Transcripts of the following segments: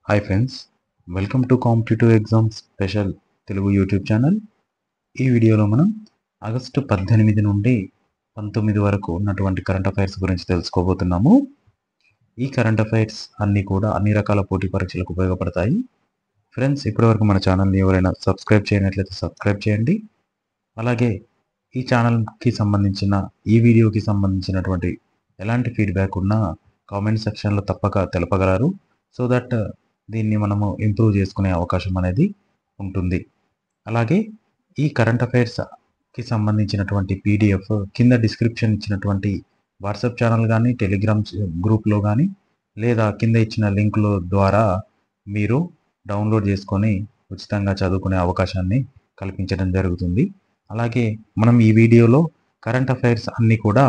Hi friends, welcome to competitive exams special Telugu YouTube channel. ఈ వీడియోలో మనం ఆగస్టు 18 నుండి 19 వరకు ఉన్నటువంటి కరెంట్ అఫైర్స్ గురించి తెలుసుకోబోతున్నాము. ఈ కరెంట్ అఫైర్స్ అన్నీ కూడా అన్ని రకాల పోటీ పరీక్షలకు ఉపయోగపడతాయి. ఫ్రెండ్స్, ఇప్పటివరకు మన ఛానల్ని ఎవరైనా సబ్స్క్రైబ్ చేయనట్లయితే సబ్స్క్రైబ్ చేయండి. అలాగే ఈ ఛానల్కి సంబంధించిన ఈ వీడియోకి సంబంధించినటువంటి ఎలాంటి ఫీడ్బ్యాక్ ఉన్నా కామెంట్ సెక్షన్లో తప్పక తెలపగలరు. సో దట్ దీన్ని మనము ఇంప్రూవ్ చేసుకునే అవకాశం అనేది ఉంటుంది. అలాగే ఈ కరెంట్ అఫైర్స్కి సంబంధించినటువంటి పీడిఎఫ్ కింద డిస్క్రిప్షన్ ఇచ్చినటువంటి వాట్సాప్ ఛానల్ కానీ టెలిగ్రామ్ గ్రూప్లో కానీ లేదా కింద ఇచ్చిన లింకుల ద్వారా మీరు డౌన్లోడ్ చేసుకొని ఉచితంగా చదువుకునే అవకాశాన్ని కల్పించడం జరుగుతుంది. అలాగే మనం ఈ వీడియోలో కరెంట్ అఫైర్స్ అన్నీ కూడా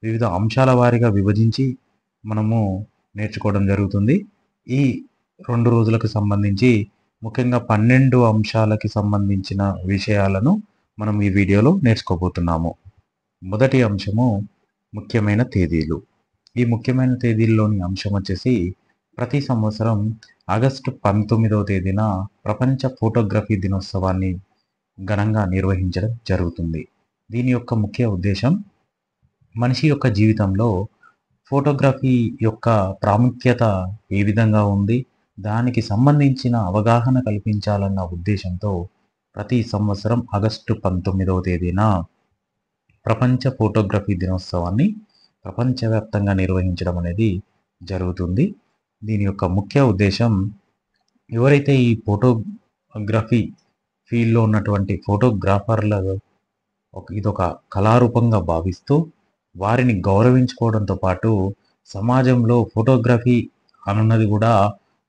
వివిధ అంశాల వారీగా విభజించి మనము నేర్చుకోవడం జరుగుతుంది. ఈ 2 రోజులకు సంబంధించి ముఖ్యంగా 12 అంశాలకి సంబంధించిన విషయాలను మనం ఈ వీడియోలో నేర్చుకోబోతున్నాము. మొదటి అంశము ముఖ్యమైన తేదీలు. ఈ ముఖ్యమైన తేదీల్లోని అంశం వచ్చేసి ప్రతి సంవత్సరం ఆగస్టు 19వ తేదీన ప్రపంచ ఫోటోగ్రఫీ దినోత్సవాన్ని ఘనంగా నిర్వహించడం జరుగుతుంది. దీని యొక్క ముఖ్య ఉద్దేశం మనిషి యొక్క జీవితంలో ఫోటోగ్రఫీ యొక్క ప్రాముఖ్యత ఏ విధంగా ఉంది, దానికి సంబంధించిన అవగాహన కల్పించాలన్న ఉద్దేశంతో ప్రతి సంవత్సరం ఆగస్టు 19వ తేదీన ప్రపంచ ఫోటోగ్రఫీ దినోత్సవాన్ని ప్రపంచవ్యాప్తంగా నిర్వహించడం అనేది జరుగుతుంది. దీని యొక్క ముఖ్య ఉద్దేశం ఎవరైతే ఈ ఫోటోగ్రఫీ ఫీల్డ్లో ఉన్నటువంటి ఫోటోగ్రాఫర్ల ఇదొక కళారూపంగా భావిస్తూ వారిని గౌరవించుకోవడంతో పాటు సమాజంలో ఫోటోగ్రఫీ అన్నది కూడా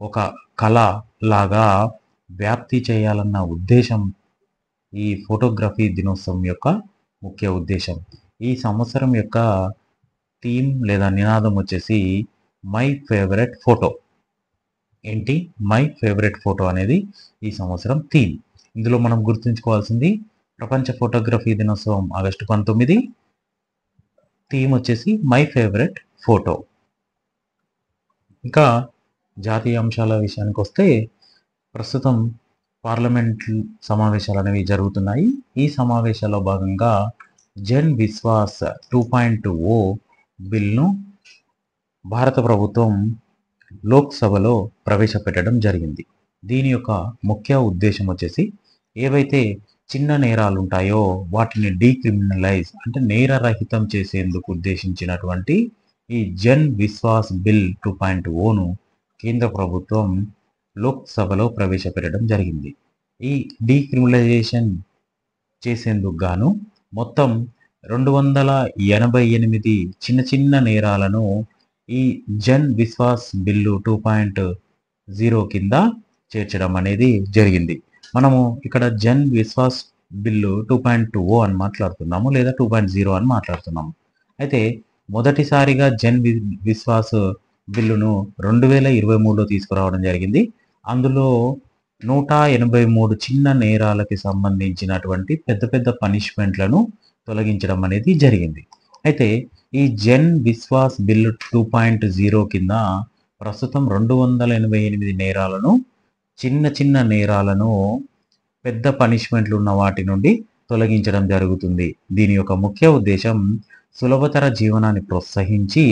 ఒక కళ లాగా వ్యాప్తి చేయాలన్న ఉద్దేశం ఈ ఫోటోగ్రఫీ దినోత్సవం యొక్క ముఖ్య ఉద్దేశం. ఈ సంవత్సరం యొక్క థీమ్ లేదా నినాదం వచ్చేసి మై ఫేవరెట్ ఫోటో. ఏంటి మై ఫేవరెట్ ఫోటో అనేది ఈ సంవత్సరం థీమ్. ఇందులో మనం గుర్తుంచుకోవాల్సింది ప్రపంచ ఫోటోగ్రఫీ దినోత్సవం ఆగస్టు 19, థీమ్ వచ్చేసి మై ఫేవరెట్ ఫోటో. ఇంకా జాతీయ అంశాల విషయానికి వస్తే ప్రస్తుతం పార్లమెంట్ సమావేశాలు అనేవి జరుగుతున్నాయి. ఈ సమావేశాల్లో భాగంగా జన్ విశ్వాస్ 2.0 బిల్ను భారత ప్రభుత్వం లోక్సభలో ప్రవేశపెట్టడం జరిగింది. దీని యొక్క ముఖ్య ఉద్దేశం వచ్చేసి ఏవైతే చిన్న నేరాలు ఉంటాయో వాటిని డీక్రిమినలైజ్ అంటే నేరరహితం చేసేందుకు ఉద్దేశించినటువంటి ఈ జన్ విశ్వాస్ బిల్ 2.0ను కేంద్ర ప్రభుత్వం లోక్సభలో ప్రవేశపెట్టడం జరిగింది. ఈ డీక్రిమినలైజేషన్ చేసేందుకు గాను మొత్తం 288 చిన్న చిన్న నేరాలను ఈ జన్ విశ్వాస్ బిల్లు 2.0 కింద చేర్చడం అనేది జరిగింది. మనము ఇక్కడ జన్ విశ్వాస్ బిల్లు 2.0 అని మాట్లాడుతున్నాము లేదా 2.0 అని మాట్లాడుతున్నాము. అయితే మొదటిసారిగా జన్ విశ్వాస్ బిల్లును 2023లో తీసుకురావడం జరిగింది. అందులో 183 చిన్న నేరాలకి సంబంధించినటువంటి పెద్ద పెద్ద పనిష్మెంట్లను తొలగించడం అనేది జరిగింది. అయితే ఈ జన్ విశ్వాస్ బిల్లు 2.0 కింద ప్రస్తుతం 288 నేరాలను చిన్న చిన్న నేరాలను పెద్ద పనిష్మెంట్లు ఉన్న వాటి నుండి తొలగించడం జరుగుతుంది. దీని యొక్క ముఖ్య ఉద్దేశం సులభతర జీవనాన్ని ప్రోత్సహించి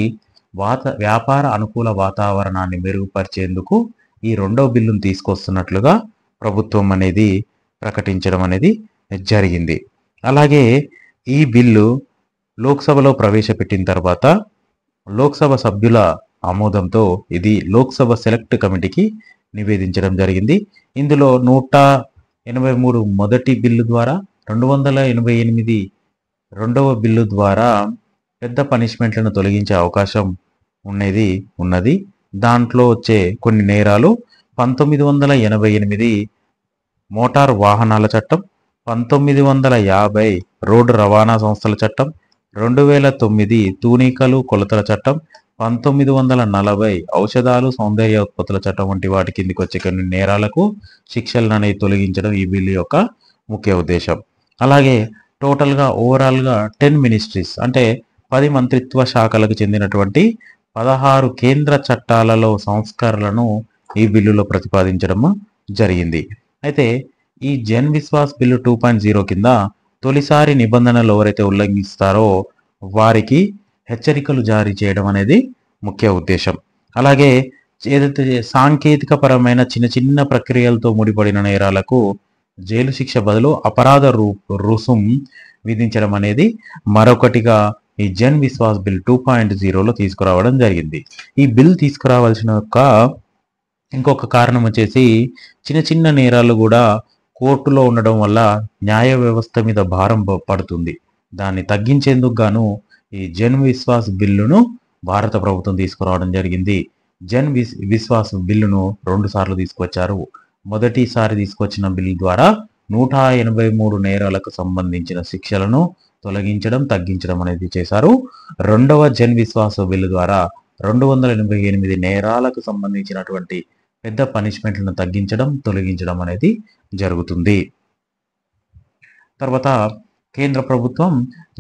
వ్యాపార అనుకూల వాతావరణాన్ని మెరుగుపరిచేందుకు ఈ 2వ బిల్లును తీసుకొస్తున్నట్లుగా ప్రభుత్వం అనేది ప్రకటించడం అనేది జరిగింది. అలాగే ఈ బిల్లు లోక్సభలో ప్రవేశపెట్టిన తర్వాత లోక్సభ సభ్యుల ఆమోదంతో ఇది లోక్సభ సెలెక్ట్ కమిటీకి నివేదించడం జరిగింది. ఇందులో 183 మొదటి బిల్లు ద్వారా 288 రెండవ బిల్లు ద్వారా పెద్ద పనిష్మెంట్లను తొలగించే అవకాశం ఉన్నది. దాంట్లో వచ్చే కొన్ని నేరాలు 1988 మోటార్ వాహనాల చట్టం, 1950 రోడ్డు రవాణా సంస్థల చట్టం, 2009 తూనికలు కొలతల చట్టం, 1940 ఔషధాలు సౌందర్య ఉత్పత్తుల చట్టం వంటి వాటి కిందికి వచ్చే కొన్ని నేరాలకు శిక్షలను అనేది తొలగించడం ఈ బిల్లు యొక్క ముఖ్య ఉద్దేశం. అలాగే టోటల్గా ఓవరాల్గా 10 మినిస్ట్రీస్ అంటే 10 మంత్రిత్వ శాఖలకు చెందినటువంటి 16 కేంద్ర చట్టాలలో సంస్కరణలను ఈ బిల్లులో ప్రతిపాదించడం జరిగింది. అయితే ఈ జన్ విశ్వాస్ బిల్లు 2.0 కింద తొలిసారి నిబంధనలు ఎవరైతే ఉల్లంఘిస్తారో వారికి హెచ్చరికలు జారీ చేయడం అనేది ముఖ్య ఉద్దేశం. అలాగే ఏదైతే సాంకేతిక పరమైన చిన్న చిన్న ప్రక్రియలతో ముడిపడిన నేరాలకు జైలు శిక్ష బదులు అపరాధ రుసుం విధించడం అనేది మరొకటిగా ఈ జన్ విశ్వాస్ బిల్ 2.0లో తీసుకురావడం జరిగింది. ఈ బిల్ తీసుకురావాల్సిన ఇంకొక కారణం వచ్చేసి చిన్న చిన్న నేరాలు కూడా కోర్టులో ఉండడం వల్ల న్యాయ వ్యవస్థ మీద భారం పడుతుంది. దాన్ని తగ్గించేందుకు గాను ఈ జన్ విశ్వాస్ బిల్లును భారత ప్రభుత్వం తీసుకురావడం జరిగింది. జన్ విశ్వాస్ బిల్లును 2 సార్లు తీసుకొచ్చారు. మొదటిసారి తీసుకొచ్చిన బిల్ ద్వారా 183 నేరాలకు సంబంధించిన శిక్షలను తగ్గించడం అనేది చేశారు. రెండవ జన్ విశ్వాస బిల్లు ద్వారా 288 నేరాలకు సంబంధించినటువంటి పెద్ద పనిష్మెంట్లను తొలగించడం అనేది జరుగుతుంది. తర్వాత కేంద్ర ప్రభుత్వం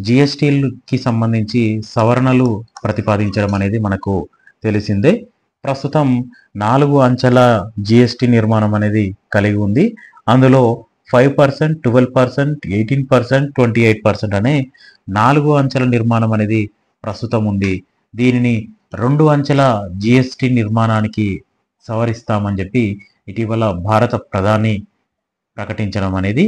జిఎస్టీకి సంబంధించి సవరణలు ప్రతిపాదించడం అనేది మనకు తెలిసిందే. ప్రస్తుతం 4 అంచెల జిఎస్టీ నిర్మాణం అనేది కలిగి ఉంది. అందులో 5%, 12%, 18%, 28% అనే 4 అంచెల నిర్మాణం అనేది ప్రస్తుతం ఉంది. దీనిని 2 అంచెల జిఎస్టీ నిర్మాణానికి సవరిస్తామని చెప్పి ఇటీవల భారత ప్రధాని ప్రకటించడం అనేది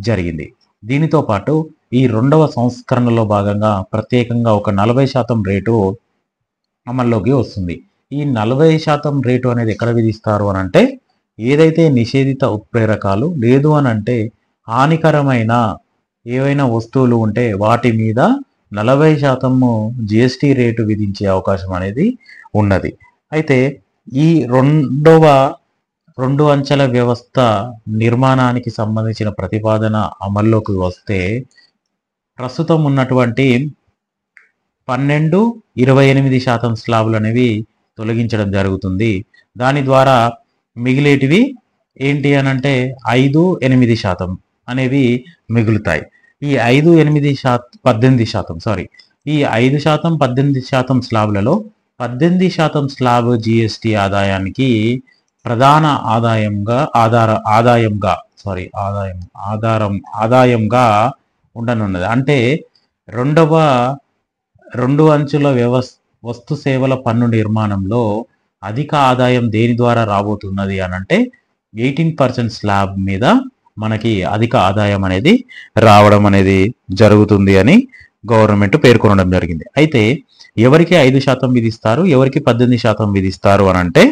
జరిగింది. దీనితో పాటు ఈ 2వ సంస్కరణలో భాగంగా ప్రత్యేకంగా ఒక 40% రేటు అమల్లోకి వస్తుంది. ఈ 40% రేటు అనేది ఎక్కడ విధిస్తారు అని అంటే ఏదైతే నిషేధిత ఉత్ప్రేరకాలు లేదు అని అంటే హానికరమైన ఏవైనా వస్తువులు ఉంటే వాటి మీద 40% జిఎస్టీ రేటు విధించే అవకాశం అనేది ఉన్నది. అయితే ఈ 2 అంచెల వ్యవస్థ నిర్మాణానికి సంబంధించిన ప్రతిపాదన అమల్లోకి వస్తే ప్రస్తుతం ఉన్నటువంటి 12, 28% స్లాబులు అనేవి తొలగించడం జరుగుతుంది. దాని ద్వారా మిగిలేటివి ఏంటి అని అంటే 5, 8% అనేవి మిగులుతాయి. ఈ 5, 18% ఈ 5%, 18% స్లాబులలో 18% స్లాబ్ జిఎస్టీ ప్రధాన ఆదాయంగా ఉండనున్నది. అంటే 2 అంచుల వస్తు సేవల పన్ను నిర్మాణంలో అధిక ఆదాయం దేని ద్వారా రాబోతున్నది అని అంటే 18% స్లాబ్ మీద మనకి అధిక ఆదాయం అనేది రావడం అనేది జరుగుతుంది అని గవర్నమెంట్ పేర్కొనడం జరిగింది. అయితే ఎవరికి 5% విధిస్తారు, ఎవరికి 18% విధిస్తారు అని అంటే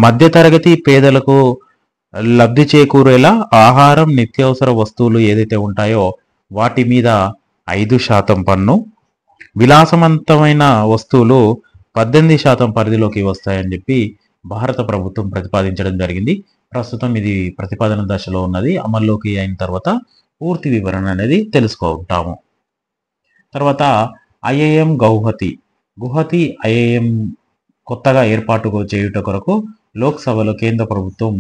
మధ్యతరగతి పేదలకు లబ్ధి చేకూరేలా ఆహారం, నిత్యావసర వస్తువులు ఏదైతే ఉంటాయో వాటి మీద 5% పన్ను, విలాసవంతమైన వస్తువులు 18% పరిధిలోకి వస్తాయని చెప్పి భారత ప్రభుత్వం ప్రతిపాదించడం జరిగింది. ప్రస్తుతం ఇది ప్రతిపాదన దశలో ఉన్నది. అమల్లోకి అయిన తర్వాత పూర్తి వివరణ అనేది తెలుసుకుంటాము. తర్వాత ఐఐఎం గుహతి ఐఐఎం కొత్తగా ఏర్పాటు చేయుట కొరకు లోక్సభలో కేంద్ర ప్రభుత్వం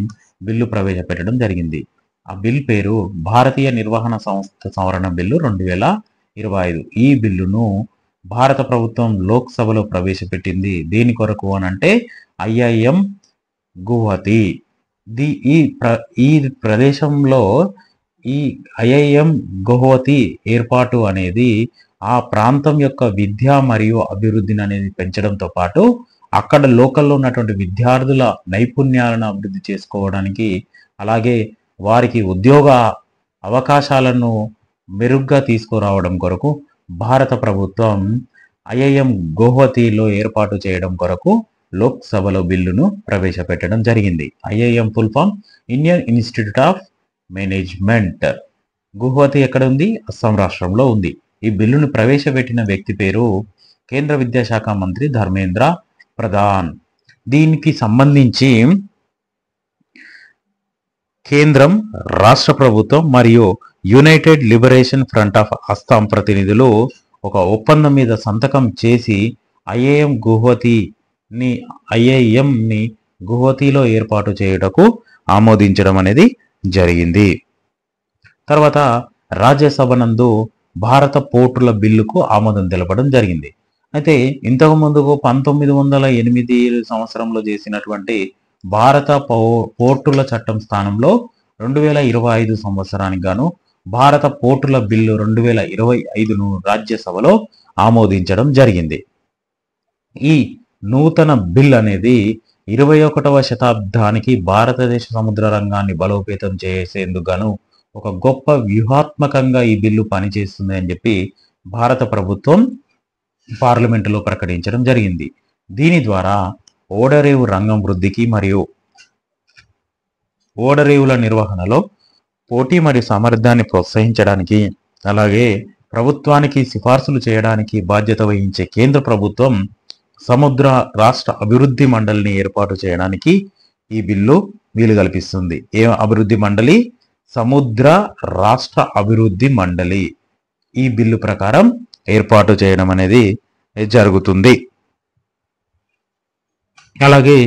బిల్లు ప్రవేశపెట్టడం జరిగింది. ఆ బిల్ పేరు భారతీయ నిర్వహణ సంస్థ సవరణ బిల్లు 2025. ఈ బిల్లును భారత ప్రభుత్వం లోక్సభలో ప్రవేశపెట్టింది. దేని కొరకు అని అంటే ఐఐఎం గుహతి ఈ ప్రదేశంలో ఈ ఐఐఎం గుహతి ఏర్పాటు అనేది ఆ ప్రాంతం యొక్క విద్య మరియు అభివృద్ధిని అనేది పెంచడంతో పాటు అక్కడ లోకల్లో ఉన్నటువంటి విద్యార్థుల నైపుణ్యాలను అభివృద్ధి చేసుకోవడానికి, అలాగే వారికి ఉద్యోగ అవకాశాలను మెరుగ్గా తీసుకురావడం కొరకు భారత ప్రభుత్వం ఐఐఎం గుహతిలో ఏర్పాటు చేయడం కొరకు లోక్సభలో బిల్లును ప్రవేశపెట్టడం జరిగింది. IIM full form Indian Institute of Management. Guwahati ఎక్కడ ఉంది? అస్సాం రాష్ట్రంలో ఉంది. ఈ బిల్లును ప్రవేశపెట్టిన వ్యక్తి పేరు కేంద్ర విద్యాశాఖ మంత్రి ధర్మేంద్ర ప్రధాన్. దీనికి సంబంధించి కేంద్రం, రాష్ట్ర ప్రభుత్వం మరియు United liberation front of Assam ప్రతినిధులు ఒక ఒప్పందం మీద సంతకం చేసి ఐఐఎంని గుహతిలో ఏర్పాటు చేయుటకు ఆమోదించడం అనేది జరిగింది. తర్వాత రాజ్యసభ నందు భారత పోర్టుల బిల్లుకు ఆమోదం తెలపడం జరిగింది. అయితే ఇంతకు ముందుకు 1908 సంవత్సరంలో చేసినటువంటి భారత పోర్టుల చట్టం స్థానంలో 2025 సంవత్సరానికి గాను భారత పోర్టుల బిల్లు 2025ను రాజ్యసభలో ఆమోదించడం జరిగింది. ఈ నూతన బిల్ అనేది 21వ శతాబ్దానికి భారతదేశ సముద్ర రంగాన్ని బలోపేతం చేసేందుకు గాను ఒక గొప్ప వ్యూహాత్మకంగా ఈ బిల్లు పనిచేస్తుంది అని చెప్పి భారత ప్రభుత్వం పార్లమెంటులో ప్రకటించడం జరిగింది. దీని ద్వారా ఓడరేవు రంగం వృద్ధికి మరియు ఓడరేవుల నిర్వహణలో పోటీ మరియు సామర్థ్యాన్ని ప్రోత్సహించడానికి, అలాగే ప్రభుత్వానికి సిఫార్సులు చేయడానికి బాధ్యత వహించే కేంద్ర ప్రభుత్వం సముద్ర రాష్ట్ర అభివృద్ధి మండలిని ఏర్పాటు చేయడానికి ఈ బిల్లు వీలు కల్పిస్తుంది. ఏ అభివృద్ధి మండలి? సముద్ర రాష్ట్ర అభివృద్ధి మండలి ఈ బిల్లు ప్రకారం ఏర్పాటు చేయడం అనేది జరుగుతుంది. అలాగే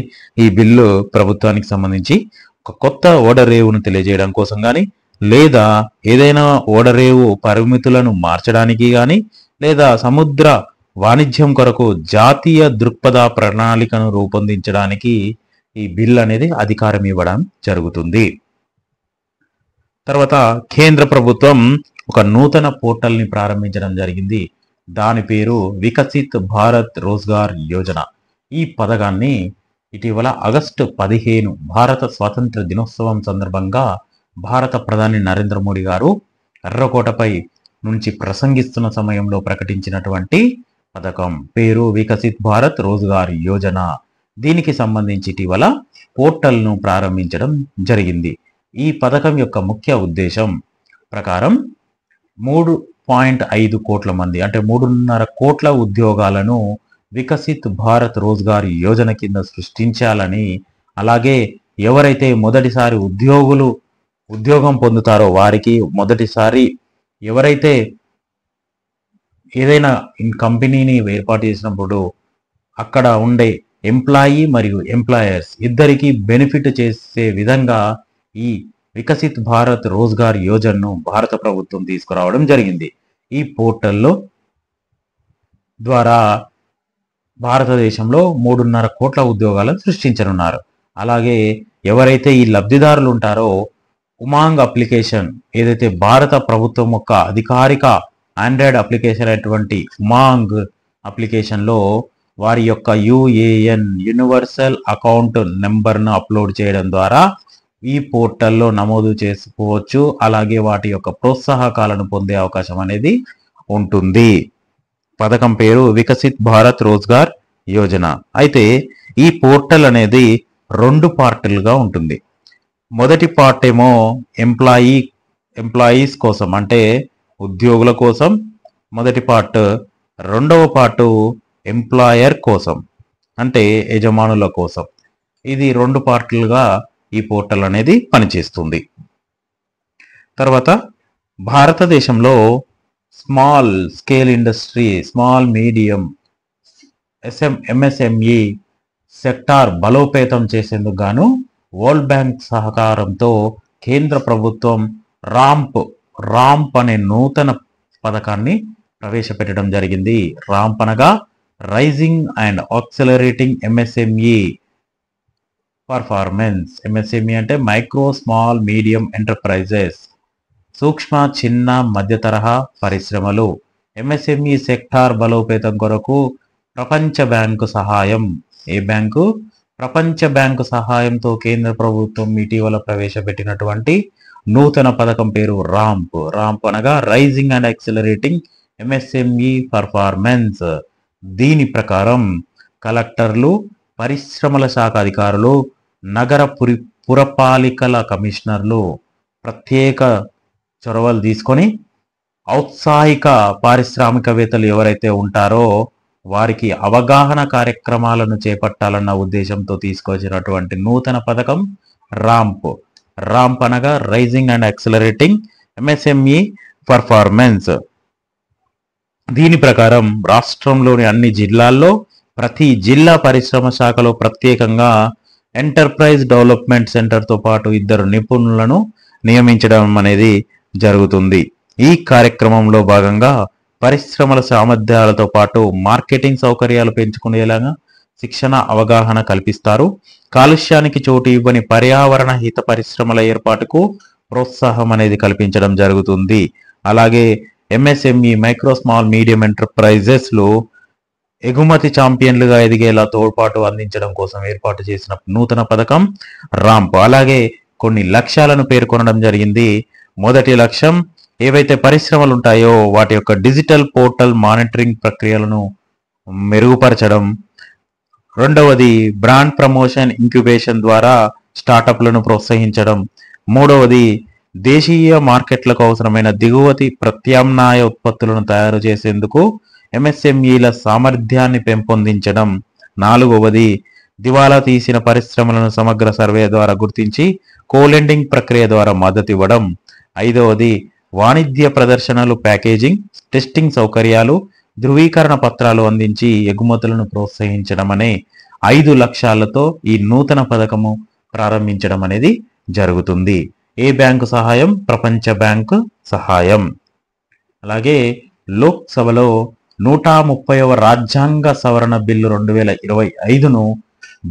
ఈ బిల్లు ప్రభుత్వానికి సంబంధించి ఒక కొత్త ఓడరేవును తెలియజేయడం కోసం కానీ, లేదా ఏదైనా ఓడరేవు పరిమితులను మార్చడానికి కానీ, లేదా సముద్ర వాణిజ్యం కొరకు జాతీయ దృక్పథ ప్రణాళికను రూపొందించడానికి ఈ బిల్ అనేది అధికారం ఇవ్వడం జరుగుతుంది. తర్వాత కేంద్ర ప్రభుత్వం ఒక నూతన పోర్టల్ని ప్రారంభించడం జరిగింది. దాని పేరు వికసిత్ భారత్ రోజ్గార్ యోజన. ఈ పథకాన్ని ఇటీవల ఆగస్టు 15 భారత స్వాతంత్ర దినోత్సవం సందర్భంగా భారత ప్రధాని నరేంద్ర మోడీ గారు ఎర్రకోటపై నుంచి ప్రసంగిస్తున్న సమయంలో ప్రకటించినటువంటి పథకం పేరు వికసిత్ భారత్ రోజ్గార్ యోజన. దీనికి సంబంధించి ఇటీవల పోర్టల్ను ప్రారంభించడం జరిగింది. ఈ పథకం యొక్క ముఖ్య ఉద్దేశం ప్రకారం 3.5 కోట్ల మంది అంటే 3.5 కోట్ల ఉద్యోగాలను వికసిత్ భారత్ రోజ్గార్ యోజన కింద సృష్టించాలని, అలాగే ఎవరైతే మొదటిసారి ఉద్యోగం పొందుతారో వారికి మొదటిసారి ఎవరైతే ఏదైనా కంపెనీని ఏర్పాటు చేసినప్పుడు అక్కడ ఉండే ఎంప్లాయీ మరియు ఎంప్లాయర్స్ ఇద్దరికి బెనిఫిట్ చేసే విధంగా ఈ వికసిత్ భారత్ రోజ్గార్ యోజనను భారత ప్రభుత్వం తీసుకురావడం జరిగింది. ఈ పోర్టల్లో ద్వారా భారతదేశంలో 3.5 కోట్ల ఉద్యోగాలను సృష్టించనున్నారు. అలాగే ఎవరైతే ఈ లబ్ధిదారులు ఉంటారో ఉమాంగ్ అప్లికేషన్ ఏదైతే భారత ప్రభుత్వం యొక్క అధికారిక ఆండ్రాయిడ్ అప్లికేషన్ అయినటువంటి ఉమాంగ్ అప్లికేషన్లో వారి యొక్క యుఏఎన్ యూనివర్సల్ అకౌంట్ నెంబర్ను అప్లోడ్ చేయడం ద్వారా ఈ పోర్టల్లో నమోదు చేసుకోవచ్చు. అలాగే వాటి యొక్క ప్రోత్సాహకాలను పొందే అవకాశం అనేది ఉంటుంది. పథకం పేరు వికసిత్ భారత్ రోజ్గార్ యోజన. అయితే ఈ పోర్టల్ అనేది 2 పార్టులుగా ఉంటుంది. మొదటి పార్ట్ ఏమో ఎంప్లాయీస్ కోసం అంటే ఉద్యోగుల కోసం మొదటి పార్ట్. రెండవ పార్ట్ ఎంప్లాయర్ కోసం అంటే యజమానుల కోసం. ఇది 2 పార్టులుగా ఈ పోర్టల్ అనేది పనిచేస్తుంది. తర్వాత భారతదేశంలో small scale industry, small medium MSME sector బలోపేతం చేసేందుకు గాను వరల్డ్ బ్యాంక్ సహకారంతో కేంద్ర ప్రభుత్వం రాంప్ అనే నూతన పథకాన్ని ప్రవేశపెట్టడం జరిగింది. రాంప్ అనగా raising and accelerating MSME performance. MSME అంటే మైక్రో స్మాల్ మీడియం ఎంటర్ప్రైజెస్, సూక్ష్మ చిన్న మధ్య తరహా పరిశ్రమలు. ఎంఎస్ఎంఈ సెక్టార్ బలోపేతం కొరకు ప్రపంచ బ్యాంకు సహాయం. ఏ బ్యాంకు? ప్రపంచ బ్యాంకు సహాయంతో కేంద్ర ప్రభుత్వం ఇటీవల ప్రవేశపెట్టినటువంటి నూతన పథకం పేరు రాంప్ అనగా raising and accelerating MSME performance. దీని ప్రకారం కలెక్టర్లు, పరిశ్రమల శాఖ అధికారులు, నగర పురపాలికల కమిషనర్లు ప్రత్యేక చొరవలు తీసుకొని ఔత్సాహిక పారిశ్రామికవేత్తలు ఎవరైతే ఉంటారో వారికి అవగాహన కార్యక్రమాలను చేపట్టాలన్న ఉద్దేశంతో తీసుకొచ్చినటువంటి నూతన పథకం రాంప్ అనగా raising and accelerating MSME performance. దీని ప్రకారం రాష్ట్రంలోని అన్ని జిల్లాల్లో ప్రతి జిల్లా పరిశ్రమ శాఖలో ప్రత్యేకంగా ఎంటర్ప్రైజ్ డెవలప్మెంట్ సెంటర్తో పాటు 2 నిపుణులను నియమించడం అనేది జరుగుతుంది. ఈ కార్యక్రమంలో భాగంగా పరిశ్రమల సామర్థ్యాలతో పాటు మార్కెటింగ్ సౌకర్యాలు పెంచుకునేలాగా శిక్షణ అవగాహన కల్పిస్తారు. కాలుష్యానికి చోటు ఇవ్వని పర్యావరణ హిత పరిశ్రమల ఏర్పాటుకు ప్రోత్సాహం అనేది కల్పించడం జరుగుతుంది. అలాగే MSME micro small medium enterprises లో ఎగుమతి ఛాంపియన్లుగా ఎదిగేలా తోడ్పాటు అందించడం కోసం ఏర్పాటు చేసిన నూతన పథకం రాంప్. అలాగే కొన్ని లక్ష్యాలను పేర్కొనడం జరిగింది. మొదటి లక్ష్యం ఏవైతే పరిశ్రమలు ఉంటాయో వాటి యొక్క డిజిటల్ పోర్టల్ మానిటరింగ్ ప్రక్రియలను మెరుగుపరచడం. రెండవది బ్రాండ్ ప్రమోషన్ ఇంక్యుబేషన్ ద్వారా స్టార్టప్లను ప్రోత్సహించడం. మూడవది దేశీయ మార్కెట్లకు అవసరమైన దిగుమతి ప్రత్యామ్నాయ ఉత్పత్తులను తయారు చేసేందుకు ఎంఎస్ఎంఈల సామర్థ్యాన్ని పెంపొందించడం. నాలుగవది దివాలా తీసిన పరిశ్రమలను సమగ్ర సర్వే ద్వారా గుర్తించి కోలెండింగ్ ప్రక్రియ ద్వారా మద్దతు ఇవ్వడం. ఐదవది వాణిజ్య ప్రదర్శనలు, ప్యాకేజింగ్, టెస్టింగ్ సౌకర్యాలు, ధృవీకరణ పత్రాలు అందించి ఎగుమతులను ప్రోత్సహించడం అనే 5 లక్ష్యాలతో ఈ నూతన పథకము ప్రారంభించడం అనేది జరుగుతుంది. ఏ బ్యాంకు సహాయం? ప్రపంచ బ్యాంకు సహాయం. అలాగే లోక్సభలో 130వ రాజ్యాంగ సవరణ బిల్లు 2025ను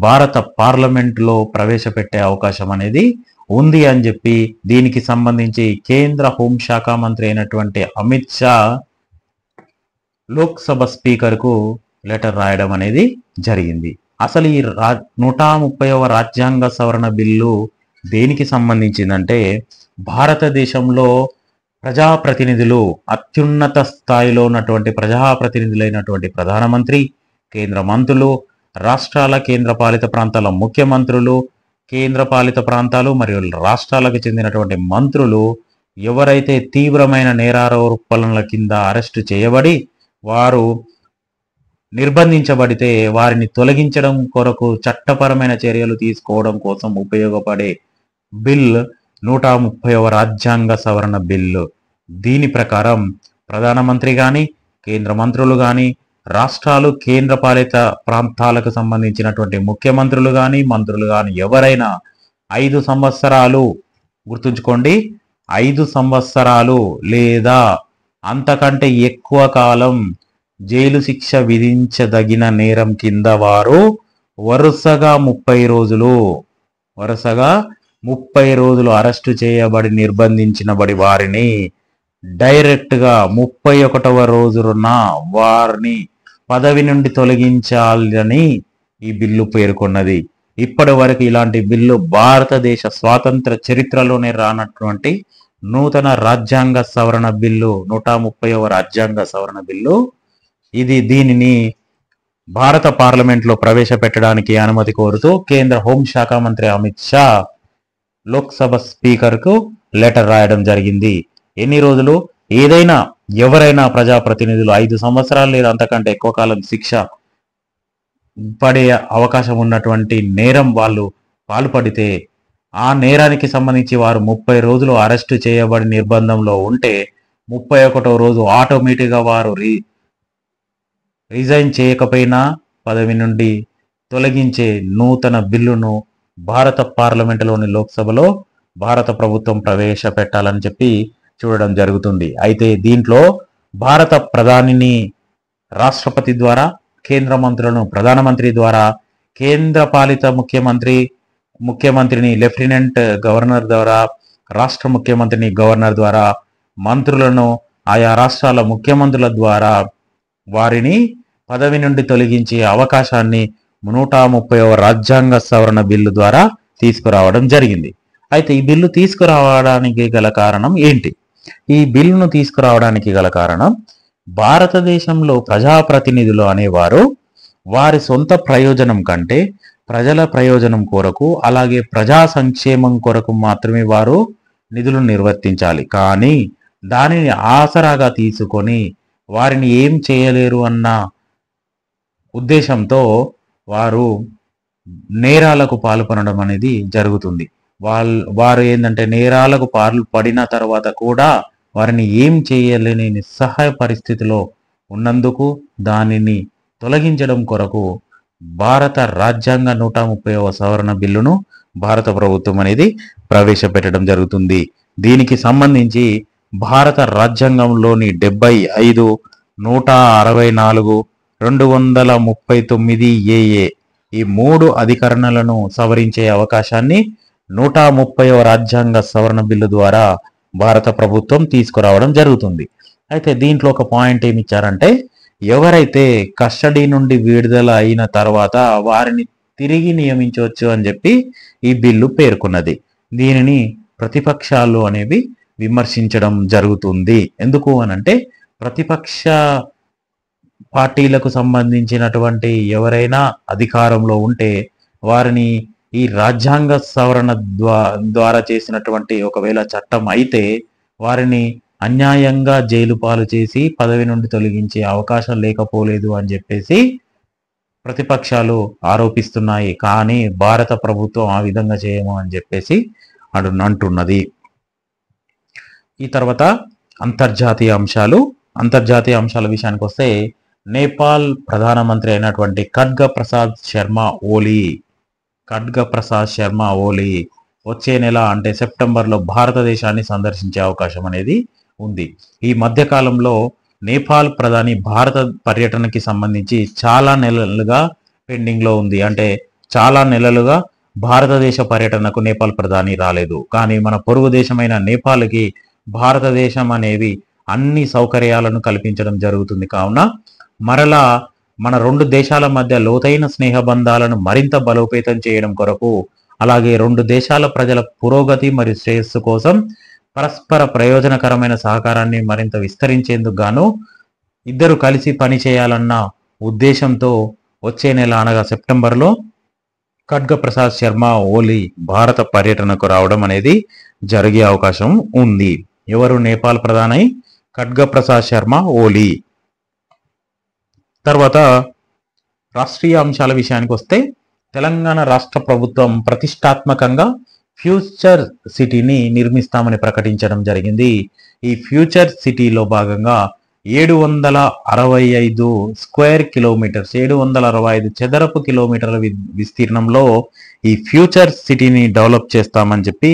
భారత పార్లమెంటులో ప్రవేశపెట్టే అవకాశం అనేది ఉంది అని చెప్పి దీనికి సంబంధించి కేంద్ర హోంశాఖ మంత్రి అయినటువంటి అమిత్ షా లోక్సభ స్పీకర్కు లెటర్ రాయడం అనేది జరిగింది. అసలు ఈ 130వ రాజ్యాంగ సవరణ బిల్లు దేనికి సంబంధించిందంటే భారతదేశంలో ప్రజాప్రతినిధులు అత్యున్నత స్థాయిలో ఉన్నటువంటి ప్రజాప్రతినిధులైనటువంటి ప్రధానమంత్రి, కేంద్ర మంత్రులు, రాష్ట్రాల కేంద్రపాలిత ప్రాంతాల ముఖ్యమంత్రులు, కేంద్రపాలిత ప్రాంతాలు మరియు రాష్ట్రాలకు చెందినటువంటి మంత్రులు ఎవరైతే తీవ్రమైన నేరారోపణల కింద అరెస్టు చేయబడి వారు నిర్బంధించబడితే వారిని తొలగించడం కొరకు చట్టపరమైన చర్యలు తీసుకోవడం కోసం ఉపయోగపడే బిల్ 130వ రాజ్యాంగ సవరణ బిల్లు. దీని ప్రకారం ప్రధానమంత్రి కానీ, కేంద్ర మంత్రులు కానీ, రాష్ట్రాలు కేంద్రపాలిత ప్రాంతాలకు సంబంధించినటువంటి ముఖ్యమంత్రులు కానీ, మంత్రులు కానీ ఎవరైనా 5 సంవత్సరాలు, గుర్తుంచుకోండి, 5 సంవత్సరాలు లేదా అంతకంటే ఎక్కువ కాలం జైలు శిక్ష విధించదగిన నేరం కింద వారు వరుసగా 30 రోజులు అరెస్టు చేయబడి నిర్బంధించినబడి వారిని డైరెక్ట్గా 31వ రోజున వారిని పదవి నుండి తొలగించాలని ఈ బిల్లు పేర్కొన్నది. ఇప్పటి వరకు ఇలాంటి బిల్లు భారతదేశ స్వాతంత్ర చరిత్రలోనే రానటువంటి నూతన రాజ్యాంగ సవరణ బిల్లు 130వ రాజ్యాంగ సవరణ బిల్లు. దీనిని భారత పార్లమెంట్లో ప్రవేశపెట్టడానికి అనుమతి కోరుతూ కేంద్ర హోంశాఖ మంత్రి అమిత్ షా లోక్సభ స్పీకర్కు లెటర్ రాయడం జరిగింది. ఎన్ని రోజులు? ఎవరైనా ప్రజాప్రతినిధులు 5 సంవత్సరాలు లేదా అంతకంటే ఎక్కువ కాలం శిక్ష పడే అవకాశం ఉన్నటువంటి నేరం వాళ్ళు పాల్పడితే ఆ నేరానికి సంబంధించి వారు 30 రోజులు అరెస్టు చేయబడి నిర్బంధంలో ఉంటే 31వ రోజు ఆటోమేటిక్గా వారు రిజైన్ చేయకపోయినా పదవి నుండి తొలగించే నూతన బిల్లును భారత పార్లమెంటులోని లోక్సభలో భారత ప్రభుత్వం ప్రవేశపెట్టాలని చెప్పి చూడడం జరుగుతుంది. అయితే దీంట్లో భారత ప్రధానిని రాష్ట్రపతి ద్వారా, కేంద్ర మంత్రులను ప్రధానమంత్రి ద్వారా, కేంద్ర పాలిత ముఖ్యమంత్రిని లెఫ్టినెంట్ గవర్నర్ ద్వారా, రాష్ట్ర ముఖ్యమంత్రిని గవర్నర్ ద్వారా, మంత్రులను ఆయా రాష్ట్రాల ముఖ్యమంత్రుల ద్వారా వారిని పదవి నుండి తొలగించే అవకాశాన్ని 130వ రాజ్యాంగ సవరణ బిల్లు ద్వారా తీసుకురావడం జరిగింది. అయితే ఈ బిల్లు తీసుకురావడానికి గల కారణం ఏంటి? ఈ బిల్లును తీసుకురావడానికి గల కారణం భారతదేశంలో ప్రజాప్రతినిధులు అనేవారు వారి సొంత ప్రయోజనం కంటే ప్రజల ప్రయోజనం కొరకు, అలాగే ప్రజా సంక్షేమం కొరకు మాత్రమే వారు నిధులు నిర్వర్తించాలి. కానీ దానిని ఆసరాగా తీసుకొని వారిని ఏం చేయలేరు అన్న ఉద్దేశంతో వారు నేరాలకు పాల్పడడం అనేది జరుగుతుంది. వారు ఏంటంటే నేరాలకు పాల్పడిన తర్వాత కూడా వారిని ఏం చేయలేని నిస్సహాయ పరిస్థితిలో ఉన్నందుకు దానిని తొలగించడం కొరకు భారత రాజ్యాంగ 130వ సవరణ బిల్లును భారత ప్రభుత్వం అనేది ప్రవేశపెట్టడం జరుగుతుంది. దీనికి సంబంధించి భారత రాజ్యాంగంలోని 75, 164, 239 AA ఈ 3 అధికరణలను సవరించే అవకాశాన్ని 130వ రాజ్యాంగ సవరణ బిల్లు ద్వారా భారత ప్రభుత్వం తీసుకురావడం జరుగుతుంది. అయితే దీంట్లో ఒక పాయింట్ ఏమి ఇచ్చారంటే, ఎవరైతే కస్టడీ నుండి విడుదల అయిన తర్వాత వారిని తిరిగి నియమించవచ్చు అని చెప్పి ఈ బిల్లు పేర్కొన్నది. దీనిని ప్రతిపక్షాలు అనేవి విమర్శించడం జరుగుతుంది. ఎందుకు అనంటే, ప్రతిపక్ష పార్టీలకు సంబంధించినటువంటి ఎవరైనా అధికారంలో ఉంటే వారిని ఈ రాజ్యాంగ సవరణ ద్వారా చేసినటువంటి ఒకవేళ చట్టం అయితే వారిని అన్యాయంగా జైలు పాలు చేసి పదవి నుండి తొలగించే అవకాశం లేకపోలేదు అని చెప్పేసి ప్రతిపక్షాలు ఆరోపిస్తున్నాయి. కానీ భారత ప్రభుత్వం ఆ విధంగా చేయము అని చెప్పేసి అంటున్నది. ఈ తర్వాత అంతర్జాతీయ అంశాల విషయానికి వస్తే, నేపాల్ ప్రధానమంత్రి అయినటువంటి ఖడ్గ ప్రసాద్ శర్మ ఓలీ వచ్చే నెల అంటే సెప్టెంబర్లో భారతదేశాన్ని సందర్శించే అవకాశం అనేది ఉంది. ఈ మధ్య కాలంలో నేపాల్ ప్రధాని భారత పర్యటనకి సంబంధించి చాలా నెలలుగా పెండింగ్ లో ఉంది. అంటే చాలా నెలలుగా భారతదేశ పర్యటనకు నేపాల్ ప్రధాని రాలేదు. కానీ మన పొరుగు దేశమైన నేపాల్కి భారతదేశం అనేవి అన్ని సౌకర్యాలను కల్పించడం జరుగుతుంది. కావున మరలా మన 2 దేశాల మధ్య లోతైన స్నేహబంధాలను మరింత బలోపేతం చేయడం కొరకు, అలాగే 2 దేశాల ప్రజల పురోగతి మరియు శ్రేయస్సు కోసం పరస్పర ప్రయోజనకరమైన సహకారాన్ని మరింత విస్తరించేందుకు గాను ఇద్దరు కలిసి పనిచేయాలన్న ఉద్దేశంతో వచ్చే నెల అనగా సెప్టెంబర్లో ఖడ్గ ప్రసాద్ శర్మ ఓలీ భారత పర్యటనకు రావడం అనేది జరిగే అవకాశం ఉంది. ఎవరు? నేపాల్ ప్రధాని ఖడ్గ ప్రసాద్ శర్మ ఓలీ. తర్వాత రాష్ట్రీయ అంశాల విషయానికి వస్తే, తెలంగాణ రాష్ట్ర ప్రభుత్వం ప్రతిష్టాత్మకంగా ఫ్యూచర్ సిటీని నిర్మిస్తామని ప్రకటించడం జరిగింది. ఈ ఫ్యూచర్ సిటీలో భాగంగా 765 స్క్వేర్ కిలోమీటర్స్ 765 చదరపు కిలోమీటర్ల విస్తీర్ణంలో ఈ ఫ్యూచర్ సిటీని డెవలప్ చేస్తామని చెప్పి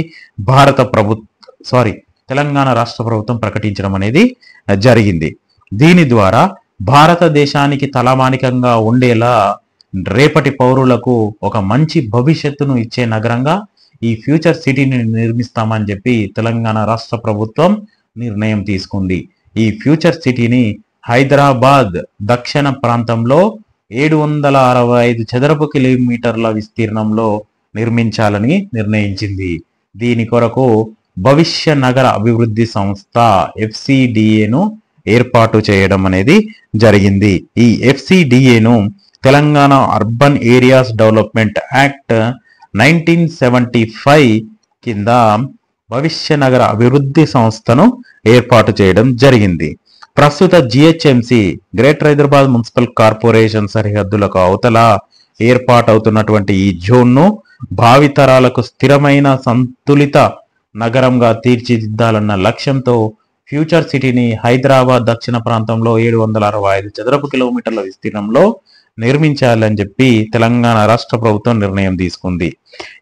తెలంగాణ రాష్ట్ర ప్రభుత్వం ప్రకటించడం అనేది జరిగింది. దీని ద్వారా భారతదేశానికి తలమానికంగా ఉండేలా రేపటి పౌరులకు ఒక మంచి భవిష్యత్తును ఇచ్చే నగరంగా ఈ ఫ్యూచర్ సిటీని నిర్మిస్తామని చెప్పి తెలంగాణ రాష్ట్ర ప్రభుత్వం నిర్ణయం తీసుకుంది. ఈ ఫ్యూచర్ సిటీని హైదరాబాద్ దక్షిణ ప్రాంతంలో 765 చదరపు కిలోమీటర్ల విస్తీర్ణంలో నిర్మించాలని నిర్ణయించింది. దీని కొరకు భవిష్య నగర అభివృద్ధి సంస్థ FCDAను ఏర్పాటు చేయడం అనేది జరిగింది. ఈ FCDAను Telangana urban areas development act 1975 కింద భవిష్య నగర అభివృద్ధి సంస్థను ఏర్పాటు చేయడం జరిగింది. ప్రస్తుత GHMC greater Hyderabad municipal corporation సరిహద్దులకు అవతల ఏర్పాటవుతున్నటువంటి ఈ జోన్ను భావితరాలకు స్థిరమైన సంతులిత నగరంగా తీర్చిదిద్దాలన్న లక్ష్యంతో ఫ్యూచర్ సిటీని హైదరాబాద్ దక్షిణ ప్రాంతంలో 765 చదరపు కిలోమీటర్ల విస్తీర్ణంలో నిర్మించాలని చెప్పి తెలంగాణ రాష్ట్ర ప్రభుత్వం నిర్ణయం తీసుకుంది.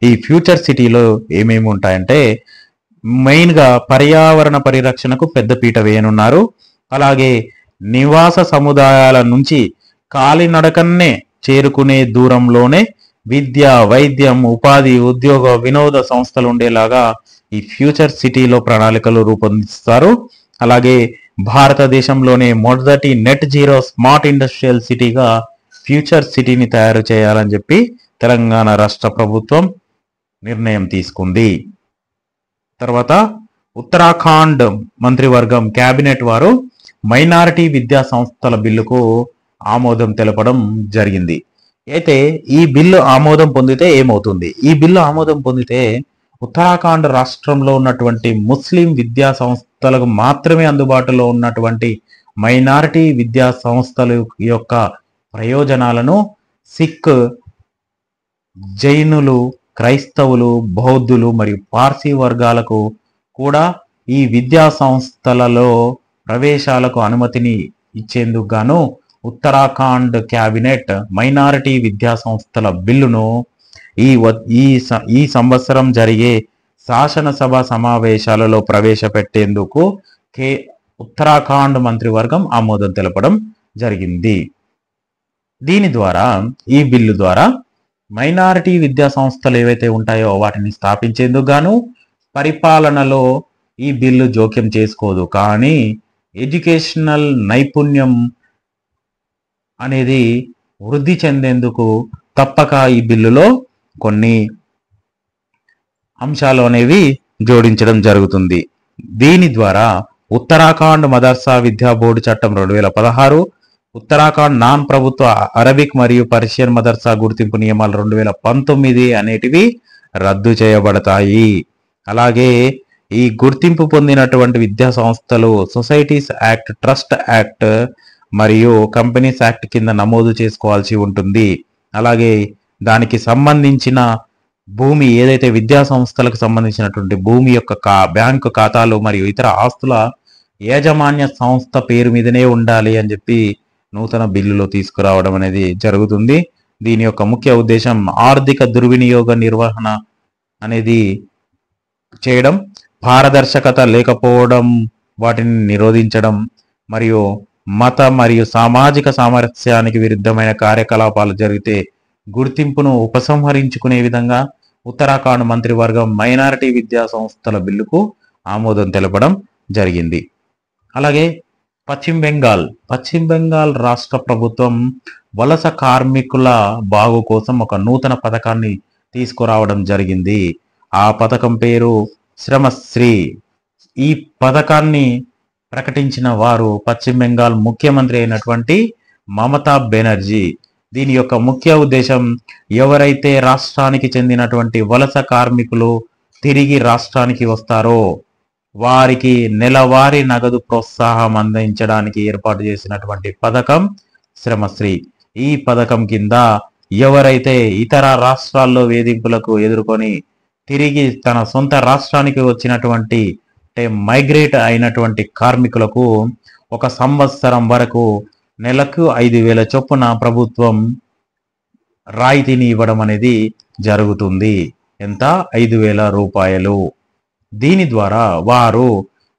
ఈ ఫ్యూచర్ సిటీలో ఏమేమి ఉంటాయంటే, మెయిన్గా పర్యావరణ పరిరక్షణకు పెద్దపీట వేయనున్నారు. అలాగే నివాస సముదాయాల నుంచి కాలినడకన్నే చేరుకునే దూరంలోనే విద్య, వైద్యం, ఉపాధి, ఉద్యోగ, వినోద సంస్థలు ఉండేలాగా ఈ ఫ్యూచర్ సిటీలో ప్రణాళికలు రూపొందిస్తారు. అలాగే భారతదేశంలోనే మొదటి నెట్ జీరో స్మార్ట్ ఇండస్ట్రియల్ సిటీగా ఫ్యూచర్ సిటీని తయారు చేయాలని చెప్పి తెలంగాణ రాష్ట్ర ప్రభుత్వం నిర్ణయం తీసుకుంది. తర్వాత ఉత్తరాఖండ్ మంత్రివర్గం క్యాబినెట్ వారు మైనారిటీ విద్యా సంస్థల బిల్లుకు ఆమోదం తెలపడం జరిగింది. అయితే ఈ బిల్లు ఆమోదం పొందితే ఏమవుతుంది? ఈ బిల్లు ఆమోదం పొందితే ఉత్తరాఖండ్ రాష్ట్రంలో ఉన్నటువంటి ముస్లిం విద్యా సంస్థలకు మాత్రమే అందుబాటులో ఉన్నటువంటి మైనారిటీ విద్యా సంస్థల యొక్క ప్రయోజనాలను సిక్, జైనులు, క్రైస్తవులు, బౌద్ధులు మరియు పార్సీ వర్గాలకు కూడా ఈ విద్యా సంస్థలలో ప్రవేశాలకు అనుమతిని ఇచ్చేందుకు గాను ఉత్తరాఖండ్ క్యాబినెట్ మైనారిటీ విద్యా సంస్థల బిల్లును ఈ సంవత్సరం జరిగే శాసనసభ సమావేశాలలో ప్రవేశపెట్టేందుకు ఉత్తరాఖండ్ మంత్రివర్గం ఆమోదం తెలపడం జరిగింది. ఈ బిల్లు ద్వారా మైనారిటీ విద్యా సంస్థలు ఏవైతే ఉంటాయో వాటిని స్థాపించేందుకు గాను పరిపాలనలో ఈ బిల్లు జోక్యం చేసుకోదు. కానీ ఎడ్యుకేషనల్ నైపుణ్యం అనేది వృద్ధి చెందేందుకు తప్పక ఈ బిల్లులో కొన్ని అంశాలు అనేవి జోడించడం జరుగుతుంది. దీని ద్వారా ఉత్తరాఖండ్ మదర్సా విద్యా బోర్డు చట్టం 2016, ఉత్తరాఖండ్ నాన్ ప్రభుత్వ అరబిక్ మరియు పర్షియన్ మదర్సా గుర్తింపు నియమాలు 2019 అనేటివి రద్దు చేయబడతాయి. అలాగే ఈ గుర్తింపు పొందినటువంటి విద్యా సంస్థలు సొసైటీస్ యాక్ట్, ట్రస్ట్ యాక్ట్ మరియు కంపెనీస్ యాక్ట్ కింద నమోదు చేసుకోవాల్సి ఉంటుంది. అలాగే దానికి సంబంధించిన భూమి ఏదైతే విద్యా సంస్థలకు సంబంధించినటువంటి భూమి యొక్క బ్యాంకు ఖాతాలు మరియు ఇతర ఆస్తుల యాజమాన్య సంస్థ పేరు మీదనే ఉండాలి అని చెప్పి నూతన బిల్లులో తీసుకురావడం అనేది జరుగుతుంది. దీని యొక్క ముఖ్య ఉద్దేశం ఆర్థిక దుర్వినియోగ నిర్వహణ అనేది చేయడం, పారదర్శకత లేకపోవడం వాటిని నిరోధించడం మరియు మత మరియు సామాజిక సామరస్యానికి విరుద్ధమైన కార్యకలాపాలు జరిగితే గుర్తింపును ఉపసంహరించుకునే విధంగా ఉత్తరాఖండ్ మంత్రివర్గం మైనారిటీ విద్యా సంస్థల బిల్లుకు ఆమోదం తెలపడం జరిగింది. అలాగే పశ్చిమ బెంగాల్ రాష్ట్ర ప్రభుత్వం వలస కార్మికుల బాగు కోసం ఒక నూతన పథకాన్ని తీసుకురావడం జరిగింది. ఆ పథకం పేరు శ్రమశ్రీ. ఈ పథకాన్ని ప్రకటించిన వారు పశ్చిమ బెంగాల్ ముఖ్యమంత్రి అయినటువంటి మమతా బెనర్జీ. దీని యొక్క ముఖ్య ఉద్దేశం ఎవరైతే రాష్ట్రానికి చెందినటువంటి వలస కార్మికులు తిరిగి రాష్ట్రానికి వస్తారో వారికి నెలవారీ నగదు ప్రోత్సాహం అందించడానికి ఏర్పాటు చేసినటువంటి పథకం శ్రమశ్రీ. ఈ పథకం కింద ఎవరైతే ఇతర రాష్ట్రాల్లో వేధింపులకు ఎదుర్కొని తిరిగి తన సొంత రాష్ట్రానికి వచ్చినటువంటి మైగ్రేట్ అయినటువంటి కార్మికులకు 1 సంవత్సరం వరకు నెలకు 5,000 చొప్పున ప్రభుత్వం రాయితీని ఇవ్వడం అనేది జరుగుతుంది. ఎంత? 5,000 రూపాయలు. దీని ద్వారా వారు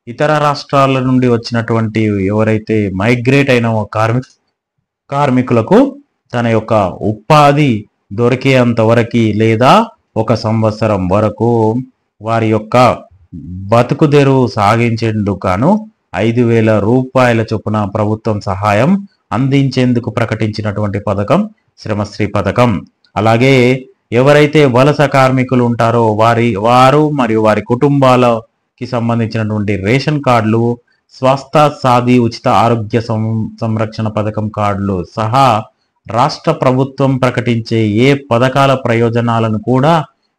ఇతర రాష్ట్రాల నుండి వచ్చినటువంటి ఎవరైతే మైగ్రేట్ అయిన కార్మికులకు తన యొక్క ఉపాధి దొరికేంత వరకు లేదా 1 సంవత్సరం వరకు వారి యొక్క బతుకుదెరువు సాగించేందుకు గాను 5,000 రూపాయల చొప్పున ప్రభుత్వం సహాయం అందించేందుకు ప్రకటించినటువంటి పథకం శ్రమశ్రీ పథకం. అలాగే ఎవరైతే వలస కార్మికులు ఉంటారో వారు మరియు వారి కుటుంబాలకి సంబంధించినటువంటి రేషన్ కార్డులు, స్వస్థ సాధి ఉచిత ఆరోగ్య సంరక్షణ పథకం కార్డులు సహా రాష్ట్ర ప్రభుత్వం ప్రకటించే ఏ పథకాల ప్రయోజనాలను కూడా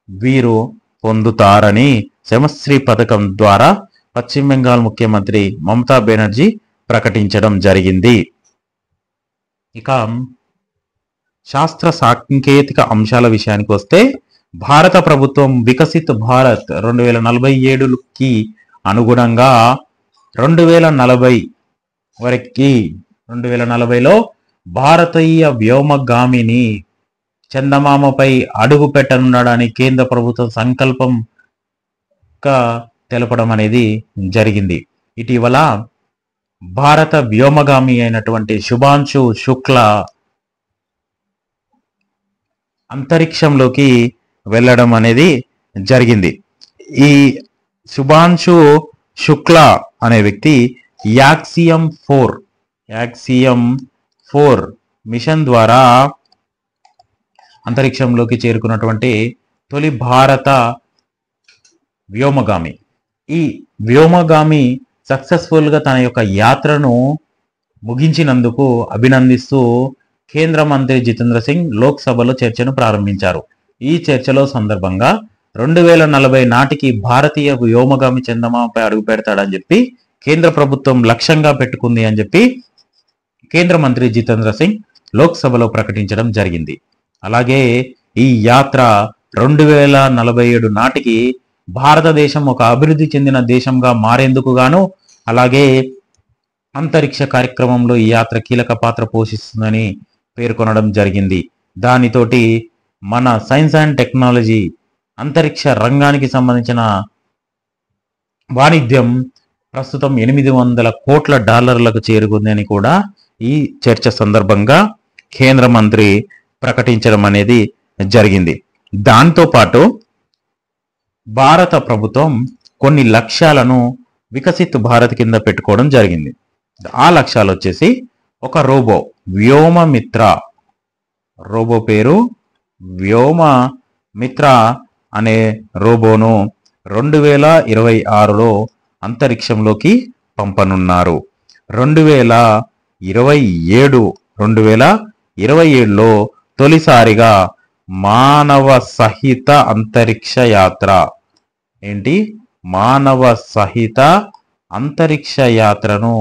వీరు పొందుతారని శ్రమశ్రీ పథకం ద్వారా పశ్చిమ బెంగాల్ ముఖ్యమంత్రి మమతా బెనర్జీ ప్రకటించడం జరిగింది. ఇక శాస్త్ర సాంకేతిక అంశాల విషయానికి వస్తే భారత ప్రభుత్వం వికసిత్ భారత్ 2047కి అనుగుణంగా 2040లో భారతీయ వ్యోమగామిని చందమామపై అడుగు పెట్టనుండడానికి కేంద్ర ప్రభుత్వం సంకల్పంగా తెలపడం అనేది జరిగింది. ఇటీవల భారత వ్యోమగామి అయినటువంటి శుభాంశు శుక్లా అంతరిక్షంలోకి వెళ్ళడం అనేది జరిగింది. ఈ శుభాంశు శుక్లా అనే వ్యక్తి యాక్సియం 4 మిషన్ ద్వారా అంతరిక్షంలోకి చేరుకున్నటువంటి తొలి భారత వ్యోమగామి. ఈ వ్యోమగామి సక్సెస్ఫుల్ గా తన యొక్క యాత్రను ముగించినందుకు అభినందిస్తూ కేంద్ర మంత్రి జితేంద్ర సింగ్ లోక్సభలో చర్చను ప్రారంభించారు. ఈ చర్చలో సందర్భంగా 2040 నాటికి భారతీయ వ్యోమగామి చందమామపై అడుగు పెడతాడని చెప్పి కేంద్ర ప్రభుత్వం లక్ష్యంగా పెట్టుకుంది అని చెప్పి కేంద్ర మంత్రి జితేంద్ర సింగ్ లోక్సభలో ప్రకటించడం జరిగింది. అలాగే ఈ యాత్ర 2047 నాటికి భారతదేశం ఒక అభివృద్ధి చెందిన దేశంగా మారేందుకు గాను అలాగే అంతరిక్ష కార్యక్రమంలో ఈ యాత్ర కీలక పాత్ర పోషిస్తుందని పేర్కొనడం జరిగింది. దానితోటి మన సైన్స్ అండ్ టెక్నాలజీ అంతరిక్ష రంగానికి సంబంధించిన వాణిజ్యం ప్రస్తుతం $800 కోట్ల చేరుకుందని కూడా ఈ చర్చ సందర్భంగా కేంద్ర మంత్రి ప్రకటించడం అనేది జరిగింది. దాంతో పాటు భారత ప్రభుత్వం కొన్ని లక్ష్యాలను వికసిత్ భారత్ కింద పెట్టుకోవడం జరిగింది. ఆ లక్ష్యాలు వచ్చేసి ఒక రోబో వ్యోమమిత్ర, రోబో పేరు వ్యోమమిత్ర అనే రోబోను 2026లో అంతరిక్షంలోకి పంపనున్నారు. 2027లో తొలిసారిగా మానవ సహిత అంతరిక్ష యాత్ర మానవ సహిత అంతరిక్ష యాత్రను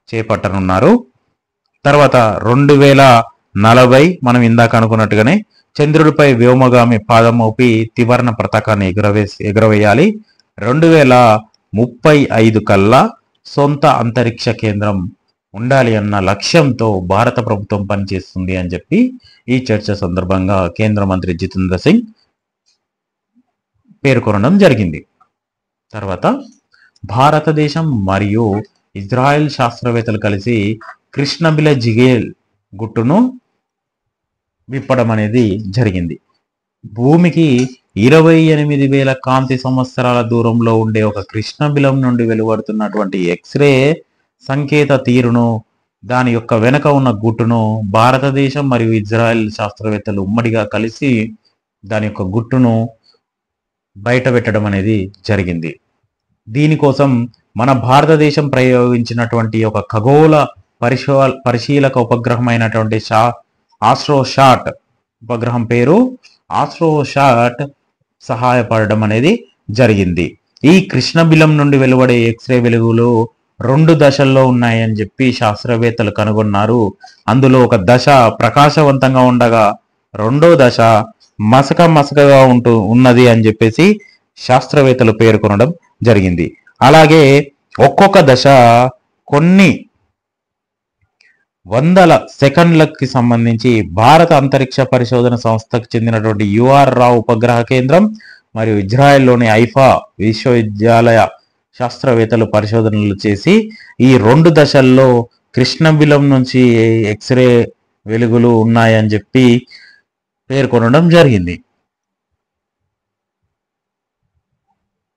చేపట్టనున్నారు. తర్వాత 2040 మనం ఇందాక అనుకున్నట్టుగానే చంద్రుడిపై వ్యోమగామి పాదం మోపి త్రివర్ణ పతాకాన్ని ఎగురవేయాలి. 2035 కల్లా సొంత అంతరిక్ష కేంద్రం ఉండాలి అన్న లక్ష్యంతో భారత ప్రభుత్వం పనిచేస్తుంది అని చెప్పి ఈ చర్చ సందర్భంగా కేంద్ర మంత్రి జితేంద్ర సింగ్ పేర్కొనడం జరిగింది. తర్వాత భారతదేశం మరియు ఇజ్రాయెల్ శాస్త్రవేత్తలు కలిసి కృష్ణబిల జిగేల్ గుట్టును విప్పడం అనేది జరిగింది. భూమికి 28,000 కాంతి సంవత్సరాల దూరంలో ఉండే ఒక కృష్ణబిలం నుండి వెలువడుతున్నటువంటి ఎక్స్రే సంకేత తీరును, దాని యొక్క వెనక ఉన్న గుట్టును భారతదేశం మరియు ఇజ్రాయెల్ శాస్త్రవేత్తలు ఉమ్మడిగా కలిసి దాని యొక్క గుట్టును బయట పెట్టడం అనేది జరిగింది. దీనికోసం మన భారతదేశం ప్రయోగించినటువంటి ఒక ఖగోళ పరిశీలక ఉపగ్రహం అయినటువంటి ఆస్ట్రోసాట్ ఉపగ్రహం పేరు ఆస్ట్రోసాట్ సహాయపడడం అనేది జరిగింది. ఈ కృష్ణబిలం నుండి వెలువడే ఎక్స్రే వెలుగులు 2 దశల్లో ఉన్నాయని చెప్పి శాస్త్రవేత్తలు కనుగొన్నారు. అందులో ఒక దశ ప్రకాశవంతంగా ఉండగా రెండో దశ మసకగా ఉన్నది అని చెప్పేసి శాస్త్రవేత్తలు పేర్కొనడం జరిగింది. అలాగే ఒక్కొక్క దశ కొన్ని వందల సెకండ్లకి సంబంధించి భారత అంతరిక్ష పరిశోధన సంస్థకు చెందినటువంటి యుఆర్ రావు ఉపగ్రహ కేంద్రం మరియు ఇజ్రాయెల్లోని ఐఫా విశ్వవిద్యాలయ శాస్త్రవేత్తలు పరిశోధనలు చేసి ఈ 2 దశల్లో కృష్ణబిలం నుంచి ఎక్స్రే వెలుగులు ఉన్నాయని చెప్పి పేర్కొనడం జరిగింది.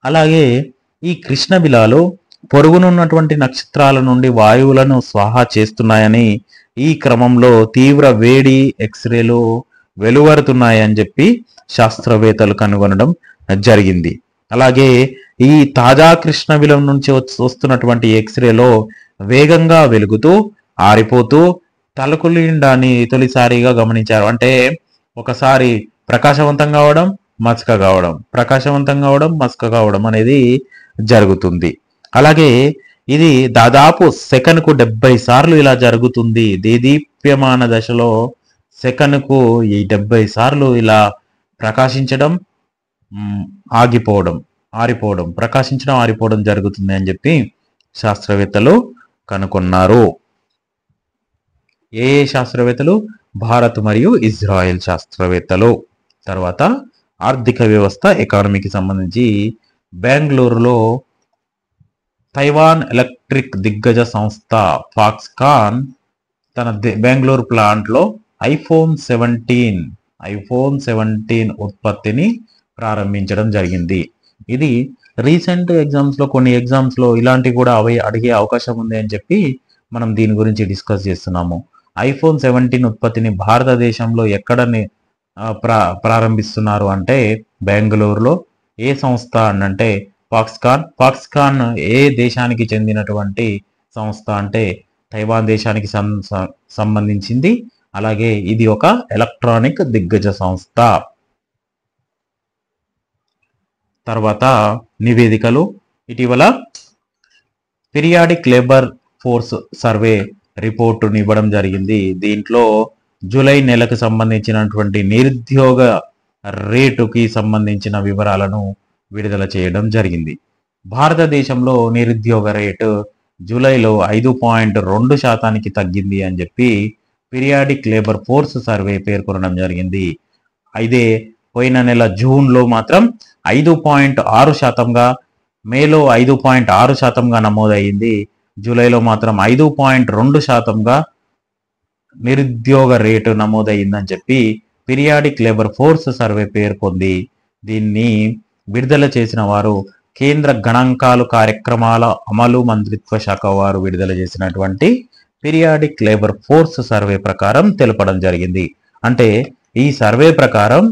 అలాగే ఈ కృష్ణబిలాలు పొరుగునున్నటువంటి నక్షత్రాల నుండి వాయువులను స్వాహా చేస్తున్నాయని, ఈ క్రమంలో తీవ్ర వేడి ఎక్స్రేలు వెలువడుతున్నాయని చెప్పి శాస్త్రవేత్తలు కనుగొనడం జరిగింది. అలాగే ఈ తాజా కృష్ణబిలం నుంచి వస్తున్నటువంటి ఎక్స్రేలో వేగంగా వెలుగుతూ ఆరిపోతూ తలకులిండాన్ని తొలిసారిగా గమనించారు. అంటే ఒకసారి ప్రకాశవంతం కావడం, మసక కావడం, ప్రకాశవంతం కావడం, మసక కావడం అనేది జరుగుతుంది. అలాగే ఇది దాదాపు సెకనుకు 70 సార్లు ఇలా జరుగుతుంది. దేదీప్యమాన దశలో సెకనుకు ఈ 70 సార్లు ఇలా ప్రకాశించడం, ఆరిపోవడం, ప్రకాశించడం, ఆరిపోవడం జరుగుతుంది అని చెప్పి శాస్త్రవేత్తలు కనుగొన్నారు. ఏ శాస్త్రవేత్తలు? భారత్ మరియు ఇజ్రాయెల్ శాస్త్రవేత్తలు. తర్వాత ఆర్థిక వ్యవస్థ, ఎకానమీకి సంబంధించి బెంగళూరులో తైవాన్ ఎలక్ట్రిక్ దిగ్గజ సంస్థ ఫాక్స్కాన్ తన బెంగళూరు ప్లాంట్లో ఐఫోన్ 17 ఉత్పత్తిని ప్రారంభించడం జరిగింది. ఇది రీసెంట్ ఎగ్జామ్స్లో కొన్ని ఎగ్జామ్స్లో ఇలాంటి కూడా అడిగే అవకాశం ఉంది అని చెప్పి మనం దీని గురించి డిస్కస్ చేస్తున్నాము. ఐఫోన్ 17 ఉత్పత్తిని భారతదేశంలో ఎక్కడ ప్రారంభిస్తున్నారు అంటే బెంగళూరులో. ఏ సంస్థ అంటే ఫాక్స్కాన్ ఏ దేశానికి చెందినటువంటి సంస్థ అంటే తైవాన్ దేశానికి సంబంధించింది. అలాగే ఇది ఒక ఎలక్ట్రానిక్ దిగ్గజ సంస్థ. తర్వాత నివేదికలు. ఇటీవల పీరియాడిక్ లేబర్ ఫోర్స్ సర్వే రిపోర్టును ఇవ్వడం జరిగింది. దీంట్లో జూలై నెలకు సంబంధించినటువంటి నిరుద్యోగ రేటుకి సంబంధించిన వివరాలను విడుదల చేయడం జరిగింది. భారతదేశంలో నిరుద్యోగ రేటు జూలైలో 5.2% తగ్గింది అని చెప్పి పీరియాడిక్ లేబర్ ఫోర్స్ సర్వే పేర్కొనడం జరిగింది. అయితే పోయిన నెల జూన్లో మాత్రం 5.6%గా, మేలో 5.6%గా నమోదయ్యింది. జూలైలో మాత్రం 5.2%గా నిరుద్యోగ రేటు నమోదయ్యిందని చెప్పి పీరియాడిక్ లేబర్ ఫోర్స్ సర్వే పేర్కొంది. దీన్ని విడుదల చేసిన వారు కేంద్ర గణాంకాలు కార్యక్రమాల అమలు మంత్రిత్వ శాఖ వారు విడుదల చేసినటువంటి పీరియాడిక్ లేబర్ ఫోర్స్ సర్వే ప్రకారం తెలపడం జరిగింది. అంటే ఈ సర్వే ప్రకారం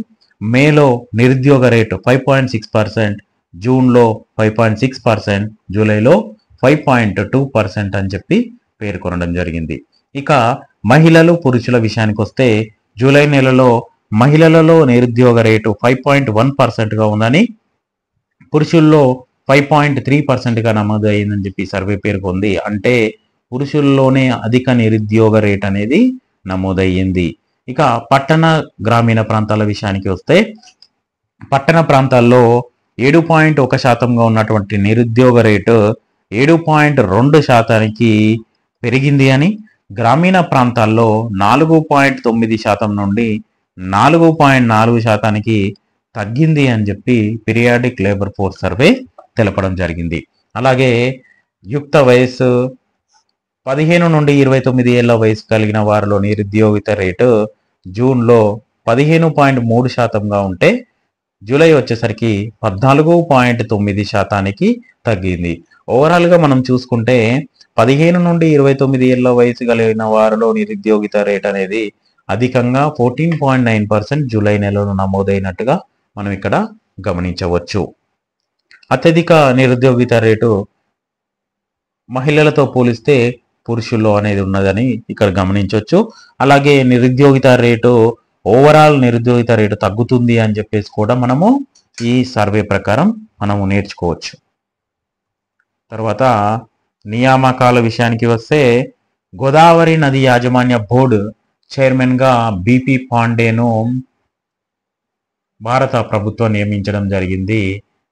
మేలో నిరుద్యోగ రేటు 5.6%, జూన్లో 5.6%, జూలైలో 5.2% అని చెప్పి పేర్కొనడం జరిగింది. ఇక మహిళలు పురుషుల విషయానికి వస్తే జూలై నెలలో మహిళలలో నిరుద్యోగ రేటు 5.1%గా ఉందని, పురుషుల్లో 5.3%గా నమోదు అయిందని చెప్పి సర్వే పేర్కొంది. అంటే పురుషుల్లోనే అధిక నిరుద్యోగ రేట్ అనేది నమోదయ్యింది. ఇక పట్టణ గ్రామీణ ప్రాంతాల విషయానికి వస్తే పట్టణ ప్రాంతాల్లో 7.1%గా ఉన్నటువంటి నిరుద్యోగ రేటు 7.2%కి పెరిగింది అని, గ్రామీణ ప్రాంతాల్లో 4.9% నుండి 4.4%కి తగ్గింది అని చెప్పి పీరియాడిక్ లేబర్ ఫోర్స్ సర్వే తెలపడం జరిగింది. అలాగే యుక్త వయస్సు 15 నుండి 29 ఏళ్ల వయసు కలిగిన వారిలో నిరుద్యోగిత రేటు జూన్లో 15.3%గా ఉంటే జూలై వచ్చేసరికి 14.9%కి తగ్గింది. ఓవరాల్గా మనం చూసుకుంటే 15 నుండి 29 ఏళ్ల వయసు కలిగిన వారిలో నిరుద్యోగిత రేట్ అనేది అధికంగా 14.9% జూలై నెలలో నమోదైనట్టుగా మనం ఇక్కడ గమనించవచ్చు. అత్యధిక నిరుద్యోగిత రేటు మహిళలతో పోలిస్తే పురుషుల్లో అనేది ఉన్నదని ఇక్కడ గమనించవచ్చు. అలాగే నిరుద్యోగిత రేటు ఓవరాల్ నిరుద్యోగిత రేటు తగ్గుతుంది అని చెప్పేసి కూడా మనము ఈ సర్వే ప్రకారం మనము నేర్చుకోవచ్చు. తర్వాత నియామకాల విషయానికి వస్తే గోదావరి నది యాజమాన్య బోర్డు చైర్మన్గా బీపీ పాండేను భారత ప్రభుత్వం నియమించడం జరిగింది.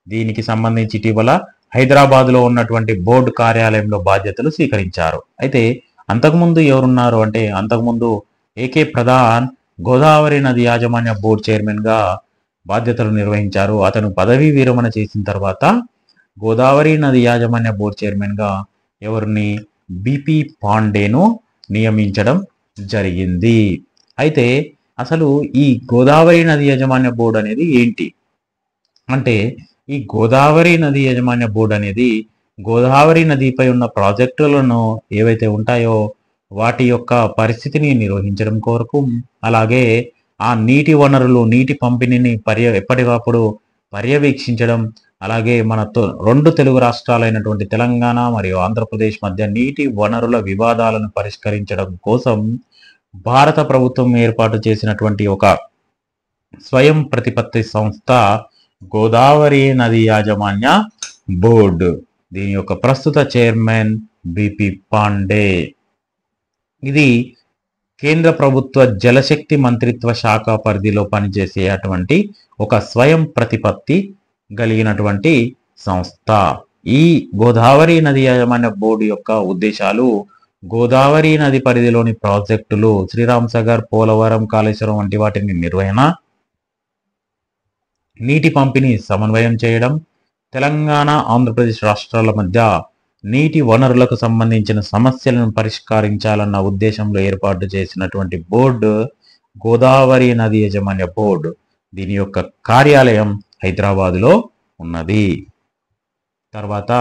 దీనికి సంబంధించి ఇటీవల హైదరాబాద్లో ఉన్నటువంటి బోర్డు కార్యాలయంలో బాధ్యతలు స్వీకరించారు. అయితే అంతకుముందు ఎవరున్నారు అంటే అంతకుముందు ఏకే ప్రధాన్ గోదావరి నది యాజమాన్య బోర్డు చైర్మన్గా బాధ్యతలు నిర్వహించారు. అతను పదవీ విరమణ చేసిన తర్వాత గోదావరి నది యాజమాన్య బోర్డు చైర్మన్గా ఎవరిని బీపీ పాండేను నియమించడం జరిగింది. అయితే అసలు ఈ గోదావరి నది యాజమాన్య బోర్డు అనేది ఏంటి అంటే, ఈ గోదావరి నది యాజమాన్య బోర్డు అనేది గోదావరి నదిపై ఉన్న ప్రాజెక్టులను ఏవైతే ఉంటాయో వాటి యొక్క పరిస్థితిని నిర్వహించడం కొరకు, అలాగే ఆ నీటి వనరులు నీటి పంపిణీని ఎప్పటికప్పుడు పర్యవేక్షించడం, అలాగే మన రెండు తెలుగు రాష్ట్రాలైనటువంటి తెలంగాణ మరియు ఆంధ్రప్రదేశ్ మధ్య నీటి వనరుల వివాదాలను పరిష్కరించడం కోసం భారత ప్రభుత్వం ఏర్పాటు చేసినటువంటి ఒక స్వయం ప్రతిపత్తి సంస్థ గోదావరి నది యాజమాన్య బోర్డు. దీని యొక్క ప్రస్తుత చైర్మన్ బీపీ పాండే. ఇది కేంద్ర ప్రభుత్వ జలశక్తి మంత్రిత్వ శాఖ పరిధిలో పనిచేసే అటువంటి ఒక స్వయం ప్రతిపత్తి కలిగినటువంటి సంస్థ. ఈ గోదావరి నది యాజమాన్య బోర్డు యొక్క ఉద్దేశాలు గోదావరి నది పరిధిలోని ప్రాజెక్టులు శ్రీరామ్ సాగర్, పోలవరం, కాళేశ్వరం వంటి వాటిని నిర్వహణ, నీటి పంపిణీ సమన్వయం చేయడం, తెలంగాణ ఆంధ్రప్రదేశ్ రాష్ట్రాల మధ్య నీటి వనరులకు సంబంధించిన సమస్యలను పరిష్కరించాలన్న ఉద్దేశంలో ఏర్పాటు చేసినటువంటి బోర్డు గోదావరి నది యాజమాన్య బోర్డు. దీని యొక్క కార్యాలయం హైదరాబాదులో ఉన్నది. తర్వాత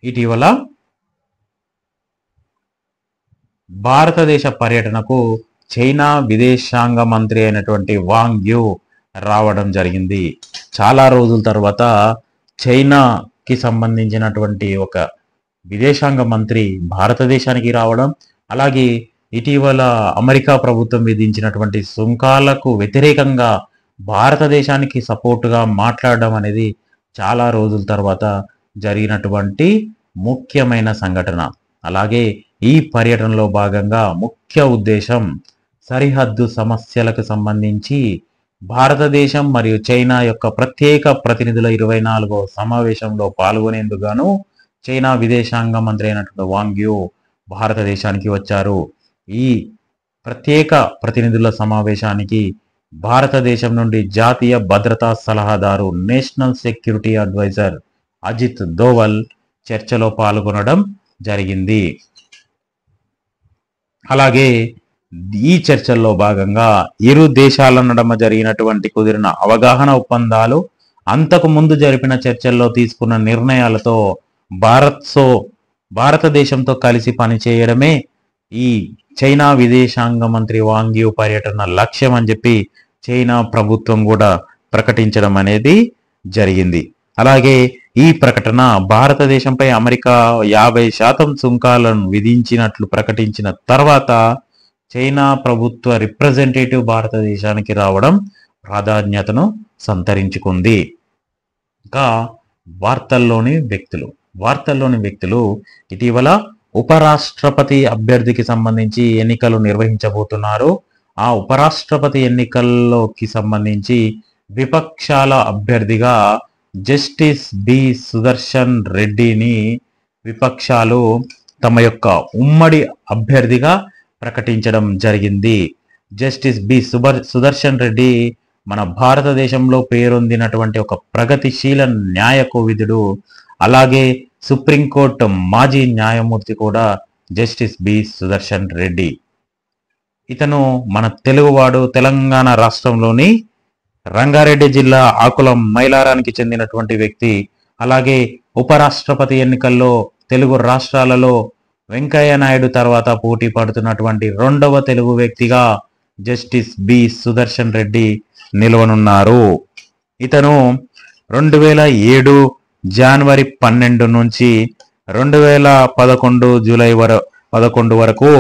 ఇటీవల భారతదేశ పర్యటనకు చైనా విదేశాంగ మంత్రి అయినటువంటి వాంగ్ యు రావడం జరిగింది. చాలా రోజుల తర్వాత చైనాకి సంబంధించినటువంటి ఒక విదేశాంగ మంత్రి భారతదేశానికి రావడం, అలాగే ఇటీవల అమెరికా ప్రభుత్వం విధించినటువంటి సుంకాలకు వ్యతిరేకంగా భారతదేశానికి సపోర్టుగా మాట్లాడడం అనేది చాలా రోజుల తర్వాత జరిగినటువంటి ముఖ్యమైన సంఘటన. అలాగే ఈ పర్యటనలో భాగంగా ముఖ్య ఉద్దేశం సరిహద్దు సమస్యలకు సంబంధించి భారతదేశం మరియు చైనా యొక్క ప్రత్యేక ప్రతినిధుల 24వ సమావేశంలో పాల్గొనేందుకు గాను చైనా విదేశాంగ మంత్రి అయినటువంటి వాంగ్ యు భారతదేశానికి వచ్చారు. ఈ ప్రత్యేక ప్రతినిధుల సమావేశానికి భారతదేశం నుండి జాతీయ భద్రతా సలహాదారు national security adviser Ajit Doval చర్చలో పాల్గొనడం జరిగింది. అలాగే ఈ చర్చల్లో భాగంగా ఇరు దేశాల నడుమ జరిగినటువంటి కుదిరిన అవగాహన ఒప్పందాలు, అంతకు ముందు జరిపిన చర్చల్లో తీసుకున్న నిర్ణయాలతో భారతదేశంతో కలిసి పనిచేయడమే ఈ చైనా విదేశాంగ మంత్రి వాంగ్ యీ పర్యటన లక్ష్యం అని చెప్పి చైనా ప్రభుత్వం కూడా ప్రకటించడం అనేది జరిగింది. అలాగే ఈ ప్రకటన భారతదేశంపై అమెరికా 50% సుంకాలను విధించినట్లు ప్రకటించిన తర్వాత చైనా ప్రభుత్వ రిప్రజెంటేటివ్ భారతదేశానికి రావడం ప్రాధాన్యతను సంతరించుకుంది. ఇంకా వార్తల్లోని వ్యక్తులు ఇటీవల ఉపరాష్ట్రపతి అభ్యర్థికి సంబంధించి ఎన్నికలు నిర్వహించబోతున్నారు. ఆ ఉపరాష్ట్రపతి ఎన్నికల్లోకి సంబంధించి విపక్షాల అభ్యర్థిగా జస్టిస్ బి సుదర్శన్ రెడ్డిని విపక్షాలు తమ యొక్క ఉమ్మడి అభ్యర్థిగా ప్రకటించడం జరిగింది. జస్టిస్ బి సుదర్శన్ రెడ్డి మన భారతదేశంలో పేరొందినటువంటి ఒక ప్రగతిశీల న్యాయ కోవిదుడు. అలాగే సుప్రీంకోర్టు మాజీ న్యాయమూర్తి కూడా జస్టిస్ బి సుదర్శన్ రెడ్డి. ఇతను మన తెలుగువాడు, తెలంగాణ రాష్ట్రంలోని రంగారెడ్డి జిల్లా ఆకులం మైలారానికి చెందినటువంటి వ్యక్తి. అలాగే ఉపరాష్ట్రపతి ఎన్నికల్లో తెలుగు రాష్ట్రాలలో వెంకయ్య నాయుడు తర్వాత పోటీ పడుతున్నటువంటి రెండవ తెలుగు వ్యక్తిగా జస్టిస్ బి సుదర్శన్ రెడ్డి నిలవనున్నారు. ఇతను 2007 జనవరి 12 నుంచి 2011 జూలై 11 వరకు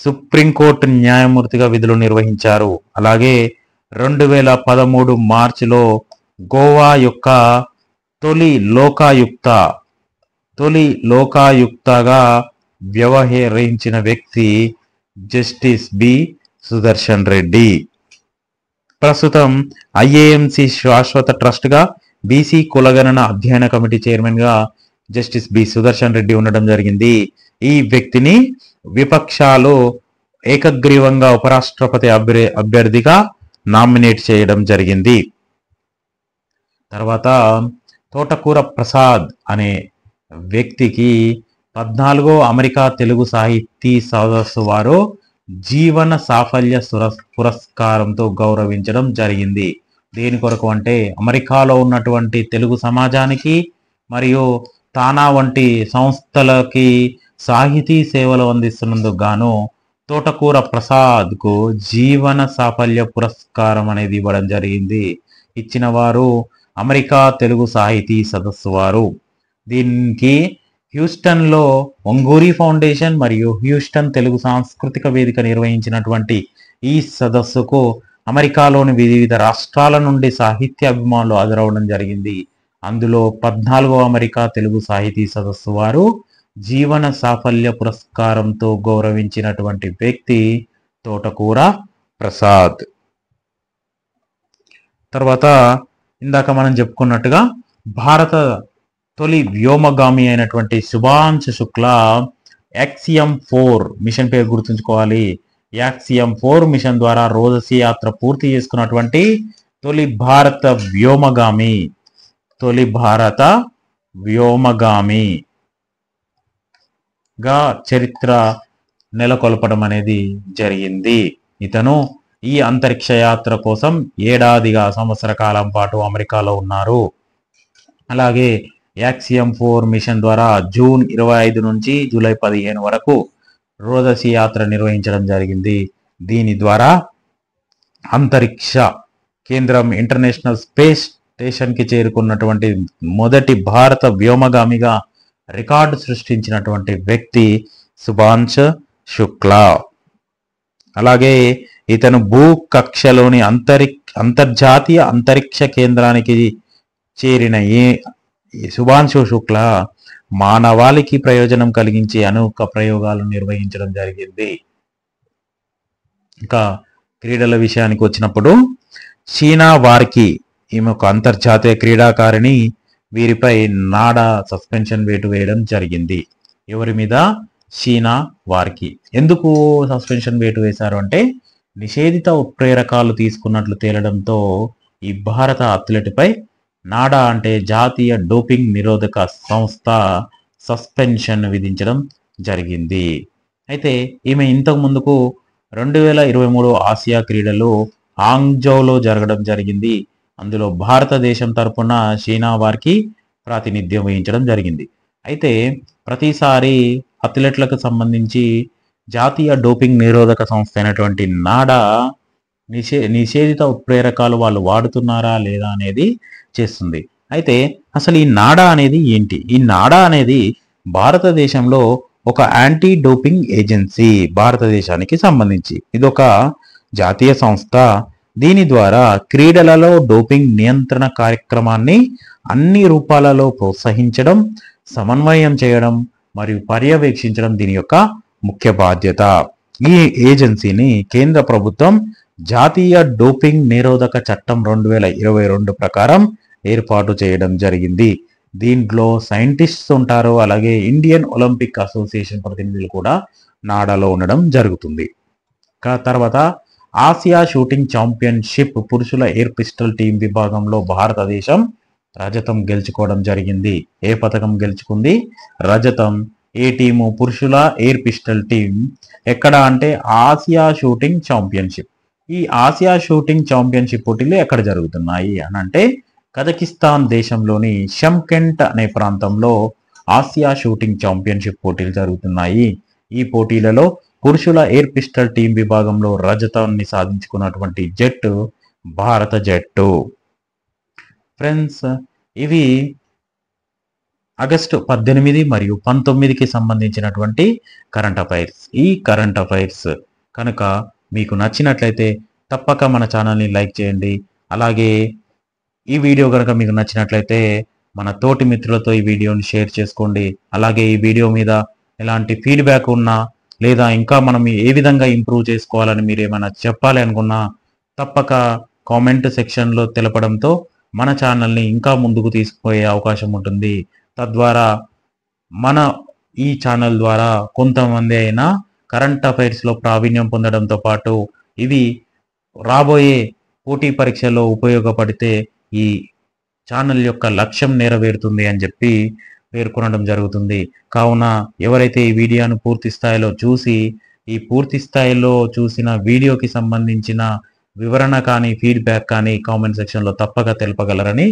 సుప్రీంకోర్టు న్యాయమూర్తిగా విధులు నిర్వహించారు. అలాగే 2013 మార్చిలో గోవా యొక్క తొలి లోకాయుక్తగా వ్యవహరించిన వ్యక్తి జస్టిస్ బి సుదర్శన్ రెడ్డి. ప్రస్తుతం ఐఏఎంసి శాశ్వత ట్రస్ట్ గా బీసీ కులగణన అధ్యయన కమిటీ చైర్మన్ గా జస్టిస్ బి సుదర్శన్ రెడ్డి ఉండడం జరిగింది. ఈ వ్యక్తిని విపక్షాలు ఏకగ్రీవంగా ఉపరాష్ట్రపతి అభ్యర్థిగా నామినేట్ చేయడం జరిగింది. తర్వాత తోటకూర ప్రసాద్ అనే వ్యక్తికి 14వ అమెరికా తెలుగు సాహితీ సదస్సు వారు జీవన సాఫల్య పురస్కారంతో గౌరవించడం జరిగింది. దేని కొరకు అంటే అమెరికాలో ఉన్నటువంటి తెలుగు సమాజానికి మరియు తానా వంటి సంస్థలకి సాహితీ సేవలు అందిస్తున్నందుకు గాను తోటకూర ప్రసాద్కు జీవన సాఫల్య పురస్కారం అనేది ఇవ్వడం జరిగింది. ఇచ్చిన వారు అమెరికా తెలుగు సాహితీ సదస్సు వారు. దీనికి హ్యూస్టన్లో ఒంగూరి ఫౌండేషన్ మరియు హ్యూస్టన్ తెలుగు సాంస్కృతిక వేదిక నిర్వహించినటువంటి ఈ సదస్సుకు అమెరికాలోని వివిధ రాష్ట్రాల నుండి సాహిత్య అభిమానులు హాజరవడం జరిగింది. అందులో 14వ అమెరికా తెలుగు సాహితీ సదస్సు వారు జీవన సాఫల్య పురస్కారంతో గౌరవించినటువంటి వ్యక్తి తోటకూర ప్రసాద్. తర్వాత ఇందాక మనం చెప్పుకున్నట్టుగా భారత తొలి వ్యోమగామి అయినటువంటి శుభాంశు శుక్లా యాక్సియం-4 మిషన్ పేరు గుర్తుంచుకోవాలి. యాక్సియం-4 మిషన్ ద్వారా రోజసీ యాత్ర పూర్తి చేసుకున్నటువంటి తొలి భారత వ్యోమగామిగా చరిత్ర నెలకొల్పడం అనేది జరిగింది. ఇతను ఈ అంతరిక్ష యాత్ర కోసం సంవత్సర కాలం పాటు అమెరికాలో ఉన్నారు. అలాగే యాక్సియం-4 మిషన్ ద్వారా జూన్ 25 నుంచి జూలై 15 వరకు రోజసీ యాత్ర నిర్వహించడం జరిగింది. దీని ద్వారా అంతరిక్ష కేంద్రం ఇంటర్నేషనల్ స్పేస్ స్టేషన్కి చేరుకున్నటువంటి మొదటి భారత వ్యోమగామిగా రికార్డు సృష్టించినటువంటి వ్యక్తి శుభాంశు శుక్లా. అలాగే ఇతను భూకక్షలోని అంతర్జాతీయ అంతరిక్ష కేంద్రానికి చేరిన శుభాంశు శుక్లా మానవాళికి ప్రయోజనం కలిగించే అనేక ప్రయోగాలు నిర్వహించడం జరిగింది. ఇంకా క్రీడల విషయానికి వచ్చినప్పుడు చీనా వార్కి ఈమె ఒక అంతర్జాతీయ క్రీడాకారిణి. వీరిపై నాడా సస్పెన్షన్ వేటు వేయడం జరిగింది. ఎవరి మీద? చీనా వార్కి. ఎందుకు సస్పెన్షన్ వేటు వేశారు అంటే నిషేధిత ఉత్ప్రేరకాలు తీసుకున్నట్లు తేలడంతో ఈ భారత అథ్లెట్పై నాడా అంటే జాతీయ డోపింగ్ నిరోధక సంస్థ సస్పెన్షన్ విధించడం జరిగింది. అయితే ఈమె ఇంతకు ముందుకు 2023 ఆసియా క్రీడలు హాంగ్జౌలో జరగడం జరిగింది. అందులో భారతదేశం తరపున షీనా వారికి ప్రాతినిధ్యం వహించడం జరిగింది. అయితే ప్రతిసారి అథ్లెట్లకు సంబంధించి జాతీయ డోపింగ్ నిరోధక సంస్థ అయినటువంటి నాడా నిషేధిత ఉత్ప్రేరకాలు వాళ్ళు వాడుతున్నారా లేదా అనేది చేస్తుంది. అయితే అసలు ఈ నాడా అనేది ఏంటి? ఈ నాడా అనేది భారతదేశంలో ఒక యాంటీ డోపింగ్ ఏజెన్సీ, భారతదేశానికి సంబంధించి ఇదొక జాతీయ సంస్థ. దీని ద్వారా క్రీడలలో డోపింగ్ నియంత్రణ కార్యక్రమాన్ని అన్ని రూపాలలో ప్రోత్సహించడం, సమన్వయం చేయడం మరియు పర్యవేక్షించడం దీని యొక్క ముఖ్య బాధ్యత. ఈ ఏజెన్సీని కేంద్ర ప్రభుత్వం జాతీయ డోపింగ్ నిరోధక చట్టం 2022 ప్రకారం ఏర్పాటు చేయడం జరిగింది. దీంట్లో సైంటిస్ట్స్ ఉంటారు, అలాగే ఇండియన్ ఒలింపిక్ అసోసియేషన్ ప్రతినిధులు కూడా నాడాలో ఉండడం జరుగుతుంది. తర్వాత ఆసియా షూటింగ్ ఛాంపియన్షిప్ పురుషుల ఎయిర్ పిస్టల్ టీం విభాగంలో భారతదేశం రజతం గెలుచుకోవడం జరిగింది. ఏ పథకం గెలుచుకుంది? రజతం. ఏ టీము? పురుషుల ఎయిర్ పిస్టల్ టీం. ఎక్కడ అంటే ఆసియా షూటింగ్ ఛాంపియన్షిప్. ఈ ఆసియా షూటింగ్ ఛాంపియన్షిప్ పోటీలు ఎక్కడ జరుగుతున్నాయి అని అంటే కజకిస్తాన్ దేశంలోని షమ్కెంట్ అనే ప్రాంతంలో ఆసియా షూటింగ్ ఛాంపియన్షిప్ పోటీలు జరుగుతున్నాయి. ఈ పోటీలలో పురుషుల ఎయిర్ పిస్టల్ టీం విభాగంలో రజతాన్ని సాధించుకున్నటువంటి జట్టు భారత జట్టు. ఫ్రెండ్స్, ఇవి ఆగస్టు 18 మరియు 19కి సంబంధించినటువంటి కరెంట్ అఫైర్స్. ఈ కరెంట్ అఫైర్స్ కనుక మీకు నచ్చినట్లయితే తప్పక మన ఛానల్ని లైక్ చేయండి. అలాగే ఈ వీడియో కనుక మీకు నచ్చినట్లయితే మన తోటి మిత్రులతో ఈ వీడియోని షేర్ చేసుకోండి. అలాగే ఈ వీడియో మీద ఎలాంటి ఫీడ్బ్యాక్ ఉన్నా లేదా ఇంకా మనం ఏ విధంగా ఇంప్రూవ్ చేసుకోవాలని మీరు ఏమైనా చెప్పాలి అనుకున్నా తప్పక కామెంట్ సెక్షన్లో తెలపడంతో మన ఛానల్ని ఇంకా ముందుకు తీసుకుపోయే అవకాశం ఉంటుంది. తద్వారా మన ఈ ఛానల్ ద్వారా కొంతమంది అయినా కరెంట్ అఫైర్స్లో ప్రావీణ్యం పొందడంతో పాటు ఇవి రాబోయే పోటీ పరీక్షల్లో ఉపయోగపడితే ఈ ఛానల్ యొక్క లక్ష్యం నెరవేరుతుంది అని చెప్పి పేర్కొనడం జరుగుతుంది. కావున ఎవరైతే ఈ వీడియోను పూర్తి స్థాయిలో చూసి ఈ పూర్తి స్థాయిలో చూసిన వీడియోకి సంబంధించిన వివరణ కానీ ఫీడ్బ్యాక్ కానీ కామెంట్ సెక్షన్లో తప్పక తెలపగలరని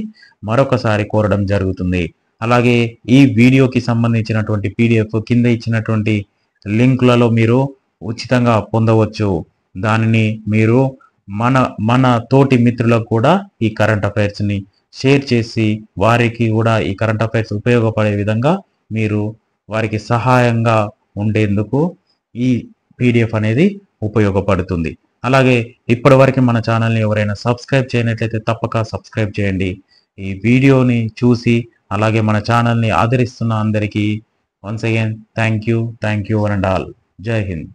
మరొకసారి కోరడం జరుగుతుంది. అలాగే ఈ వీడియోకి సంబంధించినటువంటి పీడిఎఫ్ కింద ఇచ్చినటువంటి లింకులలో మీరు ఉచితంగా పొందవచ్చు. దానిని మీరు మన తోటి మిత్రులకు కూడా ఈ కరెంట్ అఫైర్స్ని షేర్ చేసి వారికి కూడా ఈ కరెంట్ అఫైర్స్ ఉపయోగపడే విధంగా మీరు వారికి సహాయంగా ఉండేందుకు ఈ పీడిఎఫ్ అనేది ఉపయోగపడుతుంది. అలాగే ఇప్పటివరకు మన ఛానల్ని ఎవరైనా సబ్స్క్రైబ్ చేయనట్లయితే తప్పక సబ్స్క్రైబ్ చేయండి. ఈ వీడియోని చూసి అలాగే మన ఛానల్ని ఆదరిస్తున్న అందరికీ once again thank you one and all. జై హింద్.